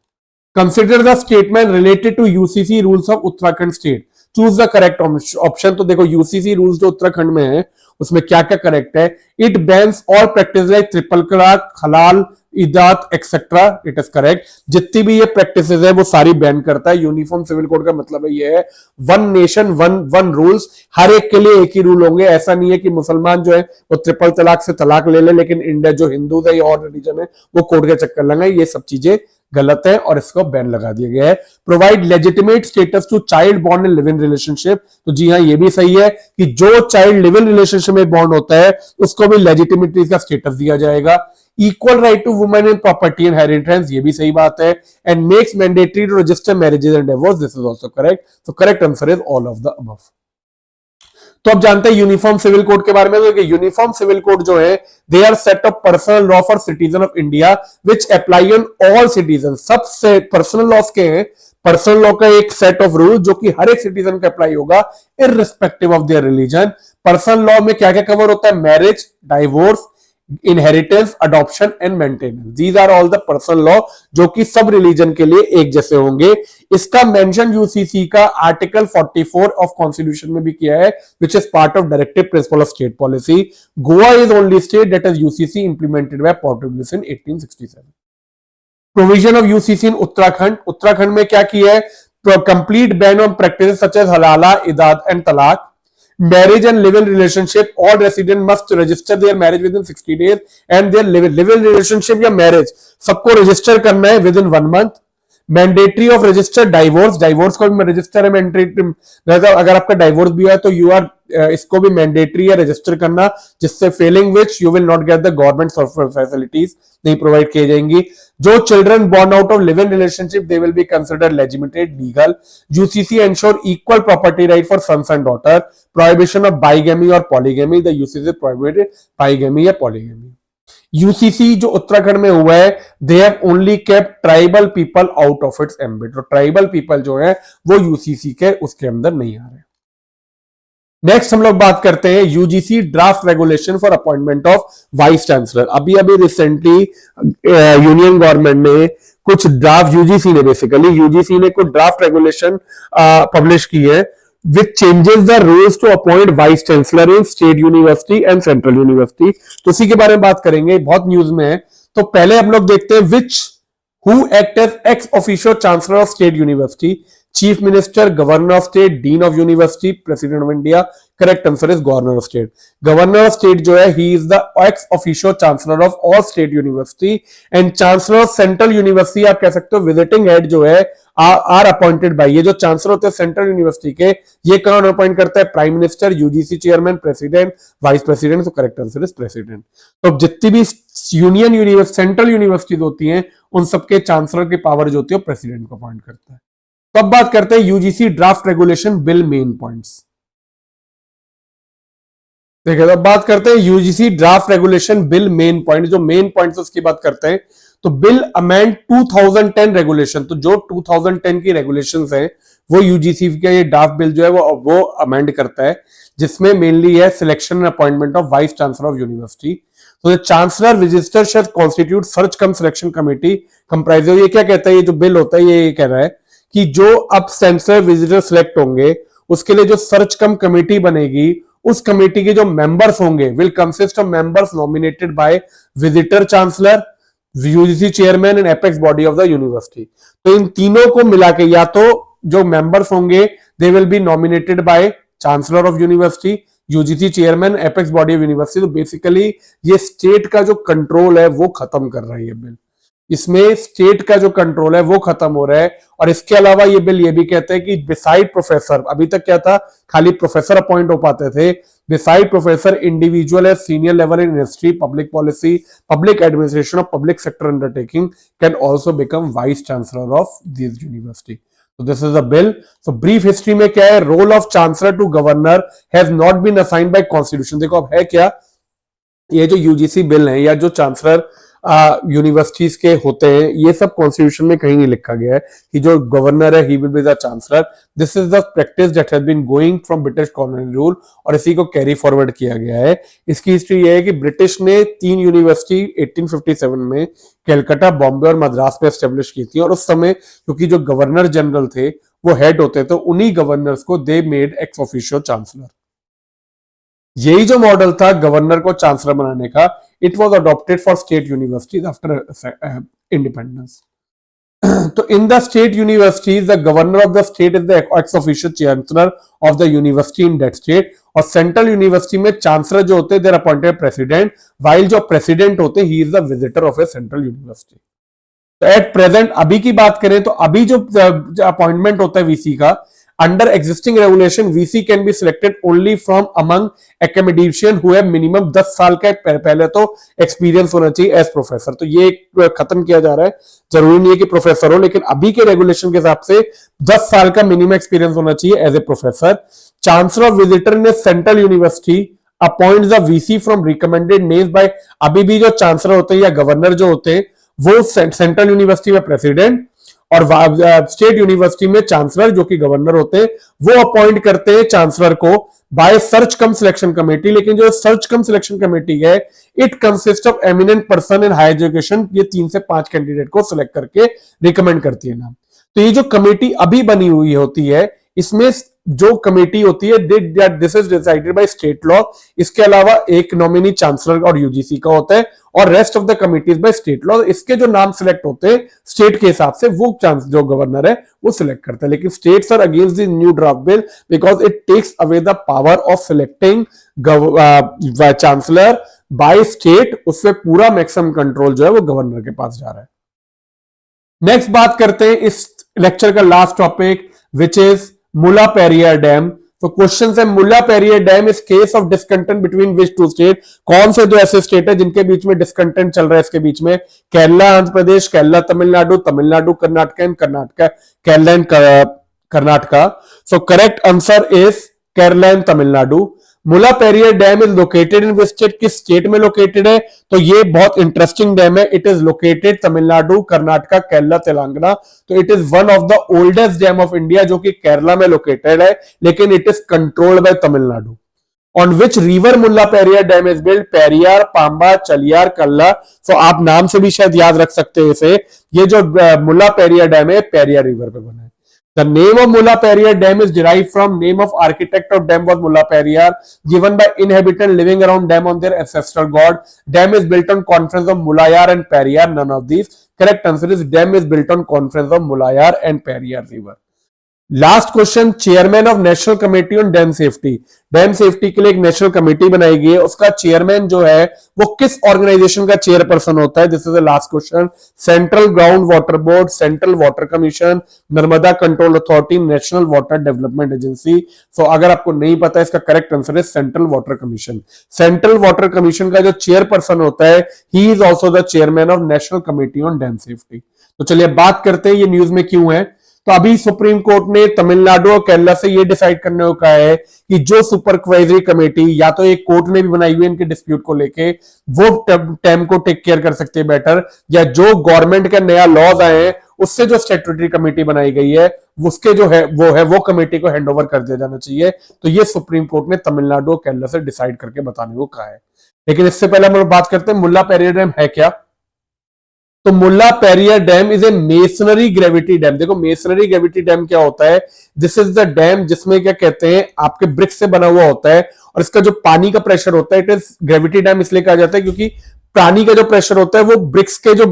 Consider the statement related to UCC rules of Uttarakhand state, choose the correct option. तो देखो यूसीसी रूल्स जो उत्तराखंड में है उसमें क्या क्या करेक्ट है। It bans all practice like triple तलाक, हलाल, इदात एक्सेट्रा। It is correct. जितनी भी ये प्रैक्टिसेस है वो सारी बैन करता है। यूनिफॉर्म सिविल कोड का मतलब है ये है वन नेशन वन रूल्स, हर एक के लिए एक ही रूल होंगे। ऐसा नहीं है कि मुसलमान जो है वो ट्रिपल तलाक से तलाक ले ले, लेकिन इंडिया जो हिंदू है या और रिलीजन है वो कोड के चक्कर लगाए। ये सब चीजें गलत है और इसको बैन लगा दिया गया है। Provide legitimate status to child born in live in relationship. तो जी हाँ, ये भी सही है कि जो चाइल्ड लिव इन रिलेशनशिप में बॉन्ड होता है उसको भी लेजिटिमेटली का स्टेटस दिया जाएगा। Equal right to women in property and heritance, ये भी सही बात है, and makes mandatory to register marriages and divorce, this is also correct. तो correct answer is all of the above. तो अब जानते हैं यूनिफॉर्म सिविल कोड के बारे में। तो यूनिफॉर्म सिविल कोड जो है, they are set of personal law for citizen of India which apply on all citizen. सबसे पर्सनल लॉस के हैं, पर्सनल लॉ का एक सेट ऑफ रूल जो कि हर एक सिटीजन का अप्लाई होगा irrespective of their religion. Personal law में क्या क्या कवर होता है? Marriage, divorce, inheritance, adoption and maintenance, these are all the personal law जो कि सब रिलीजन के लिए एक जैसे होंगे। इसका मेंशन यूसीसी का आर्टिकल 44 ऑफ कॉन्स्टिट्यूशन में भी किया है, which is part of directive principle of state policy. Goa is only state that is UCC implemented by Portuguese in 1867। Provision of UCC in Uttarakhand, Uttarakhand में क्या किया है? Complete ban on practice such as halala, iddat and talaq. Marriage and live-in relationship, all resident must register their marriage within 60 days and their live-in relationship या marriage सबको register करना है within 1 month। Mandatory of registered divorce, divorce को भी रजिस्टर है मैंडेटरी, अगर आपका डाइवोर्स भी है तो यू आर इसको भी मैंडेटरी है रजिस्टर करना, जिससे failing which you will not get the government facilities नहीं प्रोवाइड की जाएंगी। जो children born out of live in relationship they will be considered legitimate legal. UCC ensure equal property right for sons and daughter. Prohibition of bigamy और polygamy, the UCC prohibited bigamy या पॉलीगेमी। यूसीसी जो उत्तराखंड में हुआ है, they have only kept tribal people out of its ambit. Tribal people जो है वो यूसीसी के उसके अंदर नहीं आ रहे। नेक्स्ट हम लोग बात करते हैं UGC draft regulation for appointment of vice chancellor. अभी रिसेंटली यूनियन गवर्नमेंट ने कुछ ड्राफ्ट, यूजीसी ने कुछ ड्राफ्ट रेगुलेशन पब्लिश की है which changes the rules to appoint vice chancellor in state university and central university। तो इसी के बारे में बात करेंगे, बहुत न्यूज में है। तो पहले हम लोग देखते हैं which who act as ex officio chancellor of state university, chief minister, governor of state, dean of university, president of India। Correct answer is governor of state. Governor of state जो है he is the x officio chancellor of all state university and chancellor of central university आप कह सकते हो विजिटिंग हेड जो है आर अपॉइंटेड बाय। ये जो चांसलर होते हैं सेंट्रल यूनिवर्सिटी के, ये कौन अपॉइंट करता है? Prime minister, UGC chairman, president, vice president. तो करेक्ट आंसर इज प्रेसिडेंट। तो जितनी भी यूनियन यूनिवर्सिटी सेंट्रल यूनिवर्सिटीज होती हैं उन सबके चांसलर की पावर जो होती है प्रेसिडेंट को अपॉइंट करता है। तो अब बात करते हैं UGC draft regulation bill main points. देखिए अब बात करते हैं UGC draft regulation bill main point, जो मेन पॉइंट्स उसकी बात करते हैं। तो बिल अमेंड 2010 रेगुलेशन, तो जो 2010 की रेगुलेशंस हैं वो यूजीसी का ये ड्राफ्ट बिल जो है वो अमेंड करता है, जिसमें मेनली है selection and appointment of vice chancellor of university. तो चांसलर रजिस्टर शैल constitute search cum selection committee comprise. ये क्या कहता है? ये जो बिल होता है ये कह रहा है कि जो अब चांसलर विजिटर सिलेक्ट होंगे उसके लिए जो सर्च कम कमेटी बनेगी, उस कमेटी के जो मेंबर्स होंगे will consist of members nominated by visitor chancellor, UGC chairman and apex body of the university. तो इन तीनों को मिला के या तो जो मेंबर्स होंगे दे will be nominated by chancellor of university, UGC chairman, apex body of university. तो बेसिकली ये स्टेट का जो कंट्रोल है वो खत्म कर रहा है ये बिल। इसमें स्टेट का जो कंट्रोल है वो खत्म हो रहा है। और इसके अलावा ये बिल ये भी कहते हैं कि बिसाइड प्रोफेसर, अभी तक क्या था खाली प्रोफेसर अपॉइंट हो पाते थे, beside professor individual eight senior level in history, public policy, public administration of public sector undertaking can also become vice chancellor of this university. So this is a bill. So brief history में क्या है? Role of chancellor to governor has not been assigned by constitution। देखो अब है क्या, ये जो यूजीसी बिल है या जो चांसलर यूनिवर्सिटीज के होते हैं ये सब कॉन्स्टिट्यूशन में कहीं नहीं लिखा गया है कि जो गवर्नर है he will be the chancellor. This is the practice that has been going from British colonial rule और इसी को कैरी फॉरवर्ड किया गया है। इसकी हिस्ट्री ये है कि ब्रिटिश ने 3 यूनिवर्सिटी 1857 में कलकत्ता, बॉम्बे और मद्रास में एस्टेब्लिश की थी। और उस समय क्योंकि जो गवर्नर जनरल थे वो हेड होते तो उन्हीं गवर्नर्स को they made ex officio chancellor. यही जो मॉडल था गवर्नर को चांसलर बनाने का, it was adopted for state universities after independence. तो in the state universities the governor of the state is the ex official chancellor of the university in that state. और सेंट्रल यूनिवर्सिटी में चांसलर जो होते हैं देयर अपॉइंटेड प्रेसिडेंट, वाइल जो प्रेसिडेंट होते हैं he is the visitor of a central university. तो एट प्रेजेंट अभी की बात करें तो अभी जो अपॉइंटमेंट होता है वीसी का, under existing regulation VC can be selected only from among academician who have minimum 10 साल का पहले तो एक्सपीरियंस होना चाहिए एज प्रोफेसर। तो ये खत्म किया जा रहा है, जरूरी नहीं है कि प्रोफेसर हो, लेकिन अभी के रेगुलेशन के हिसाब से 10 साल का मिनिमम एक्सपीरियंस होना चाहिए as a professor. Chancellor of visitor in central university appoint the VC from recommended names by, अभी भी जो चांसलर होते हैं या गवर्नर जो होते हैं वो सेंट्रल यूनिवर्सिटी में प्रेसिडेंट और स्टेट यूनिवर्सिटी में चांसलर जो कि गवर्नर होते हैं वो अपॉइंट करते हैं चांसलर को by search cum selection committee. लेकिन जो सर्च कम सिलेक्शन कमेटी है it consist of eminent person in higher education, ये 3 से 5 कैंडिडेट को सिलेक्ट करके रिकमेंड करती है नाम। तो ये जो कमेटी अभी बनी हुई होती है इसमें जो कमेटी होती है this is decided by state law. इसके अलावा एक नॉमिनी चांसलर और यूजीसी का होता है और rest of the committees by state law. इसके जो नाम सिलेक्ट होते हैं स्टेट के हिसाब से वो जो गवर्नर है वो सिलेक्ट करता है। लेकिन states are against the new draft bill because it takes away the power of selecting chancellor by state, उससे पूरा मैक्सिमम कंट्रोल जो है वो गवर्नर के पास जा रहा है। नेक्स्ट बात करते हैं इस लेक्चर का लास्ट टॉपिक विच इज मुला पेरियार डैम। तो क्वेश्चन है मुला Periyar dam is case of discontent between which two state, कौन से दो ऐसे स्टेट है जिनके बीच में डिस्कंटेंट चल रहा है इसके बीच में, Kerala Andhra Pradesh, Kerala Tamil Nadu, Tamil Nadu Karnataka and Karnataka Kerala and Karnataka. So correct answer is Kerala and Tamil Nadu. Mulla Periyar dam is located in which state, किस स्टेट में लोकेटेड है, तो ये बहुत इंटरेस्टिंग डैम है। It is located Tamil Nadu, Karnataka, Kerala, Telangana. तो it is one of the oldest dam of India जो कि केरला में लोकेटेड है लेकिन it is controlled bye Tamil Nadu. On which river Mulla Periyar dam is build, Periyar, Pamba, Chaliyar, Kalla. तो आप नाम से भी शायद याद रख सकते हैं इसे। ये जो मुला पेरियार डैम है पेरियार रिवर पे बना है। The name of Mulla Periyar Dam is derived from name of architect of dam was Mulla Periyar, given by inhabitants living around dam on their ancestral god. Dam is built on confluence of Mulayar and Periyar. None of these. Correct answer is dam is built on confluence of Mulayar and Periyar river. Last question, chairman of national committee on dam safety. Dam safety के लिए एक नेशनल कमेटी बनाई गई है, उसका चेयरमैन जो है वो किस ऑर्गेनाइजेशन का चेयरपर्सन होता है। This is the last question. Central ground water board, central water commission, Narmada control authority, national water development agency. So अगर आपको नहीं पता है इसका करेक्ट आंसर है central water commission. Central water commission का जो चेयरपर्सन होता है he is also the chairman of national committee on dam safety. तो चलिए बात करते हैं ये न्यूज में क्यों है। तो अभी सुप्रीम कोर्ट ने तमिलनाडु और केरला से ये डिसाइड करने को कहा है कि जो सुपरवाइजरी कमेटी या तो एक कोर्ट ने भी बनाई हुई है इनके डिस्प्यूट को लेके वो डैम को टेक केयर कर सकते हैं बेटर, या जो गवर्नमेंट का नया लॉज आए हैं उससे जो स्टैट्यूटरी कमेटी बनाई गई है उसके जो है वो कमेटी को हैंड ओवर कर दिया जाना चाहिए। तो ये सुप्रीम कोर्ट ने तमिलनाडु और केरला से डिसाइड करके बताने को कहा है। लेकिन इससे पहले हम लोग बात करते हैं मुल्ला पेरियार डैम है क्या। तो Mulla Periyar dam is a masonry gravity dam. देखो मेसनरी ग्रेविटी डैम क्या होता है, दिस इज द डैम जिसमें क्या कहते हैं आपके ब्रिक्स से बना हुआ होता है और इसका जो पानी का प्रेशर होता है इट इज ग्रेविटी डैम इसलिए कहा जाता है क्योंकि पानी का जो प्रेशर होता है वो ब्रिक्स के जो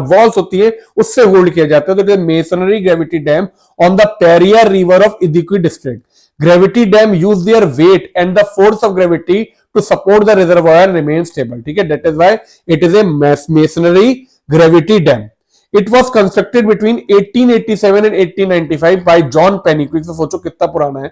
वॉल्स होती है उससे होल्ड किया जाता है। तो it is masonry gravity dam on the Periyar river of Idukki district. Gravity dam use their weight and the force of gravity to support the reservoir remain stable. ठीक है, that is why it is a masonry gravity dam. It was constructed between 1887 and 1895 by John Pennington। तो सोचो कितना पुराना है।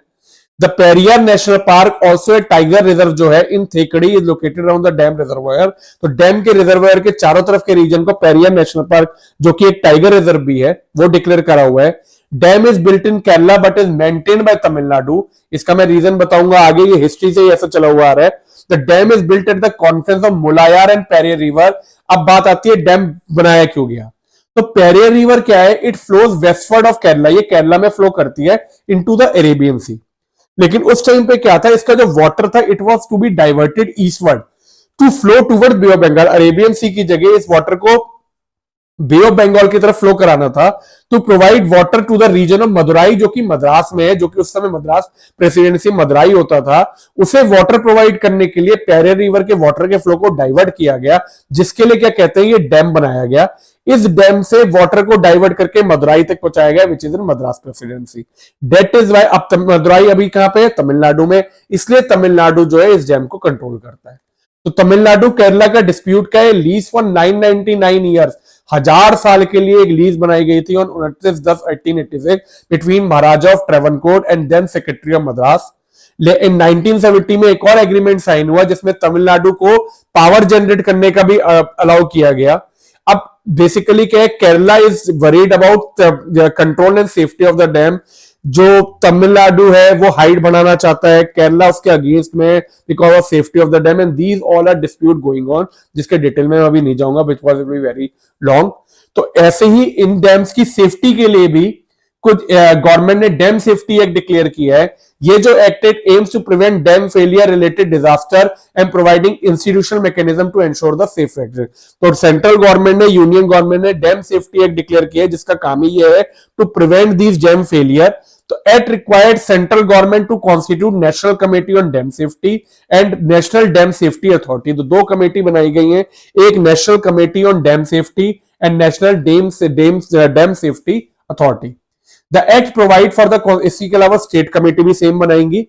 The Periyar National Park also a tiger reserve जो है इन थेकड़ी is located around the dam reservoir। तो डैम के रिजर्वायर के चारों तरफ के रीजन को पेरियार नेशनल पार्क जो कि एक टाइगर रिजर्व भी है वो डिक्लेयर करा हुआ है। Dam is built in Kerala but is maintained by Tamil Nadu. इसका मैं रीजन बताऊंगा आगे, ये हिस्ट्री से ही ऐसा चला हुआ आ रहा है। The dam is built at the confluence of Mullayar and Periyar river. अब बात आती है डैम बनाया क्यों गया। तो पेरियार रिवर क्या है, it flows westward of Kerala, ये केरला में फ्लो करती है इनटू द अरेबियन सी। लेकिन उस टाइम पे क्या था, इसका जो वाटर था it was to be diverted eastward to flow toward bay of Bengal. Arabian sea की जगह इस वाटर को बे ऑफ बंगाल की तरफ फ्लो कराना था to provide water to the region of Madurai जो कि मद्रास में है, जो कि उस समय मद्रास प्रेसिडेंसी मदुराई होता था। उसे वाटर प्रोवाइड करने के लिए पेरियार रिवर के वाटर के फ्लो को डाइवर्ट किया गया, जिसके लिए क्या कहते हैं ये डैम बनाया गया। इस डैम से वाटर को डाइवर्ट करके मदुराई तक पहुंचाया गया विच is in Madras presidency. That is why अब मदुराई अभी कहां पे है, तमिलनाडु में, इसलिए तमिलनाडु जो है इस डैम को कंट्रोल करता है। तो तमिलनाडु केरला का डिस्प्यूट क्या है? लीज फॉर 999 ईयर्स, 1000 साल के लिए एक लीज बनाई गई थी on 29/10/1886 between Maharaja of Travancore and then secretary of Madras. In 1970 में एक और एग्रीमेंट साइन हुआ जिसमें तमिलनाडु को पावर जनरेट करने का भी अलाउ किया गया। अब बेसिकली क्या है, Kerala is worried about control and safety of the dam. जो तमिलनाडु है वो हाइट बढ़ाना चाहता है, केरला उसके अगेंस्ट में because of safety of the dam, and these all are dispute going on, जिसके डिटेल में मैं अभी नहीं जाऊंगा because it will be very long. तो ऐसे ही इन डैम्स की सेफ्टी के लिए भी कुछ गवर्नमेंट ने डैम सेफ्टी एक्ट डिक्लेयर किया है। ये जो act aims to prevent dam failure related disaster and providing institutional mechanism to ensure the safe act. तो सेंट्रल गवर्नमेंट ने, यूनियन गवर्नमेंट ने डैम सेफ्टी एक्ट डिक्लेयर किया है जिसका काम ही ये है to prevent these dam failure. तो act required central government to constitute national committee on dam safety and national dam safety authority. तो दो कमेटी बनाई गई है, एक national committee on dam safety and national dam safety authority. The act provide for the, इसी के अलावा स्टेट कमेटी भी सेम बनाएंगी।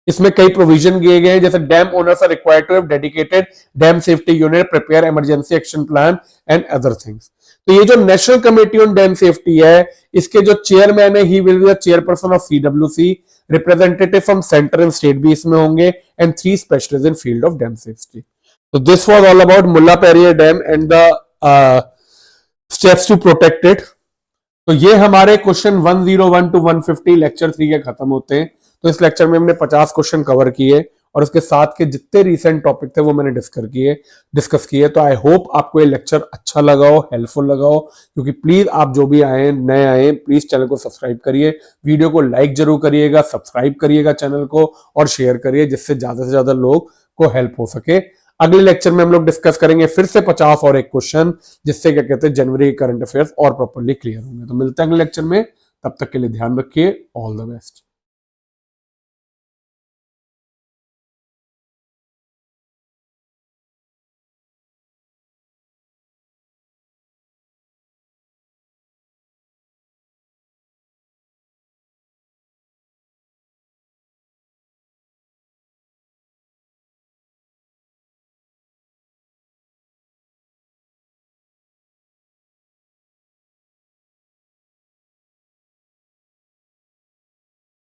इसमें कई प्रोविजन दिए गए हैं, जैसे dam owners are required to have dedicated dam safety unit, prepare emergency action plan and other things. तो ये जो national committee on dam safety है, इसके जो चेयरमैन है, he will be the chairperson of CWC, representative from centre and state भी इसमें होंगे, and 3 specialist in field of dam safety. तो this was all about Mullaperiyar dam and the steps to protect it. तो ये हमारे क्वेश्चन 101 to 150 लेक्चर 3 के खत्म होते हैं। तो इस लेक्चर में हमने 50 क्वेश्चन कवर किए और उसके साथ के जितने रीसेंट टॉपिक थे वो मैंने डिस्कस किए। तो आई होप आपको ये लेक्चर अच्छा लगा हो, हेल्पफुल लगा हो, क्योंकि प्लीज आप जो भी नए आए प्लीज चैनल को सब्सक्राइब करिए, वीडियो को लाइक जरूर करिएगा, सब्सक्राइब करिएगा चैनल को और शेयर करिए, जिससे ज्यादा से ज्यादा लोग को हेल्प हो सके। अगले लेक्चर में हम लोग डिस्कस करेंगे फिर से 50 और एक क्वेश्चन, जिससे क्या कहते हैं जनवरी करंट अफेयर्स और प्रॉपर्ली क्लियर होंगे। तो मिलते हैं अगले लेक्चर में, तब तक के लिए ध्यान रखिए। All the best.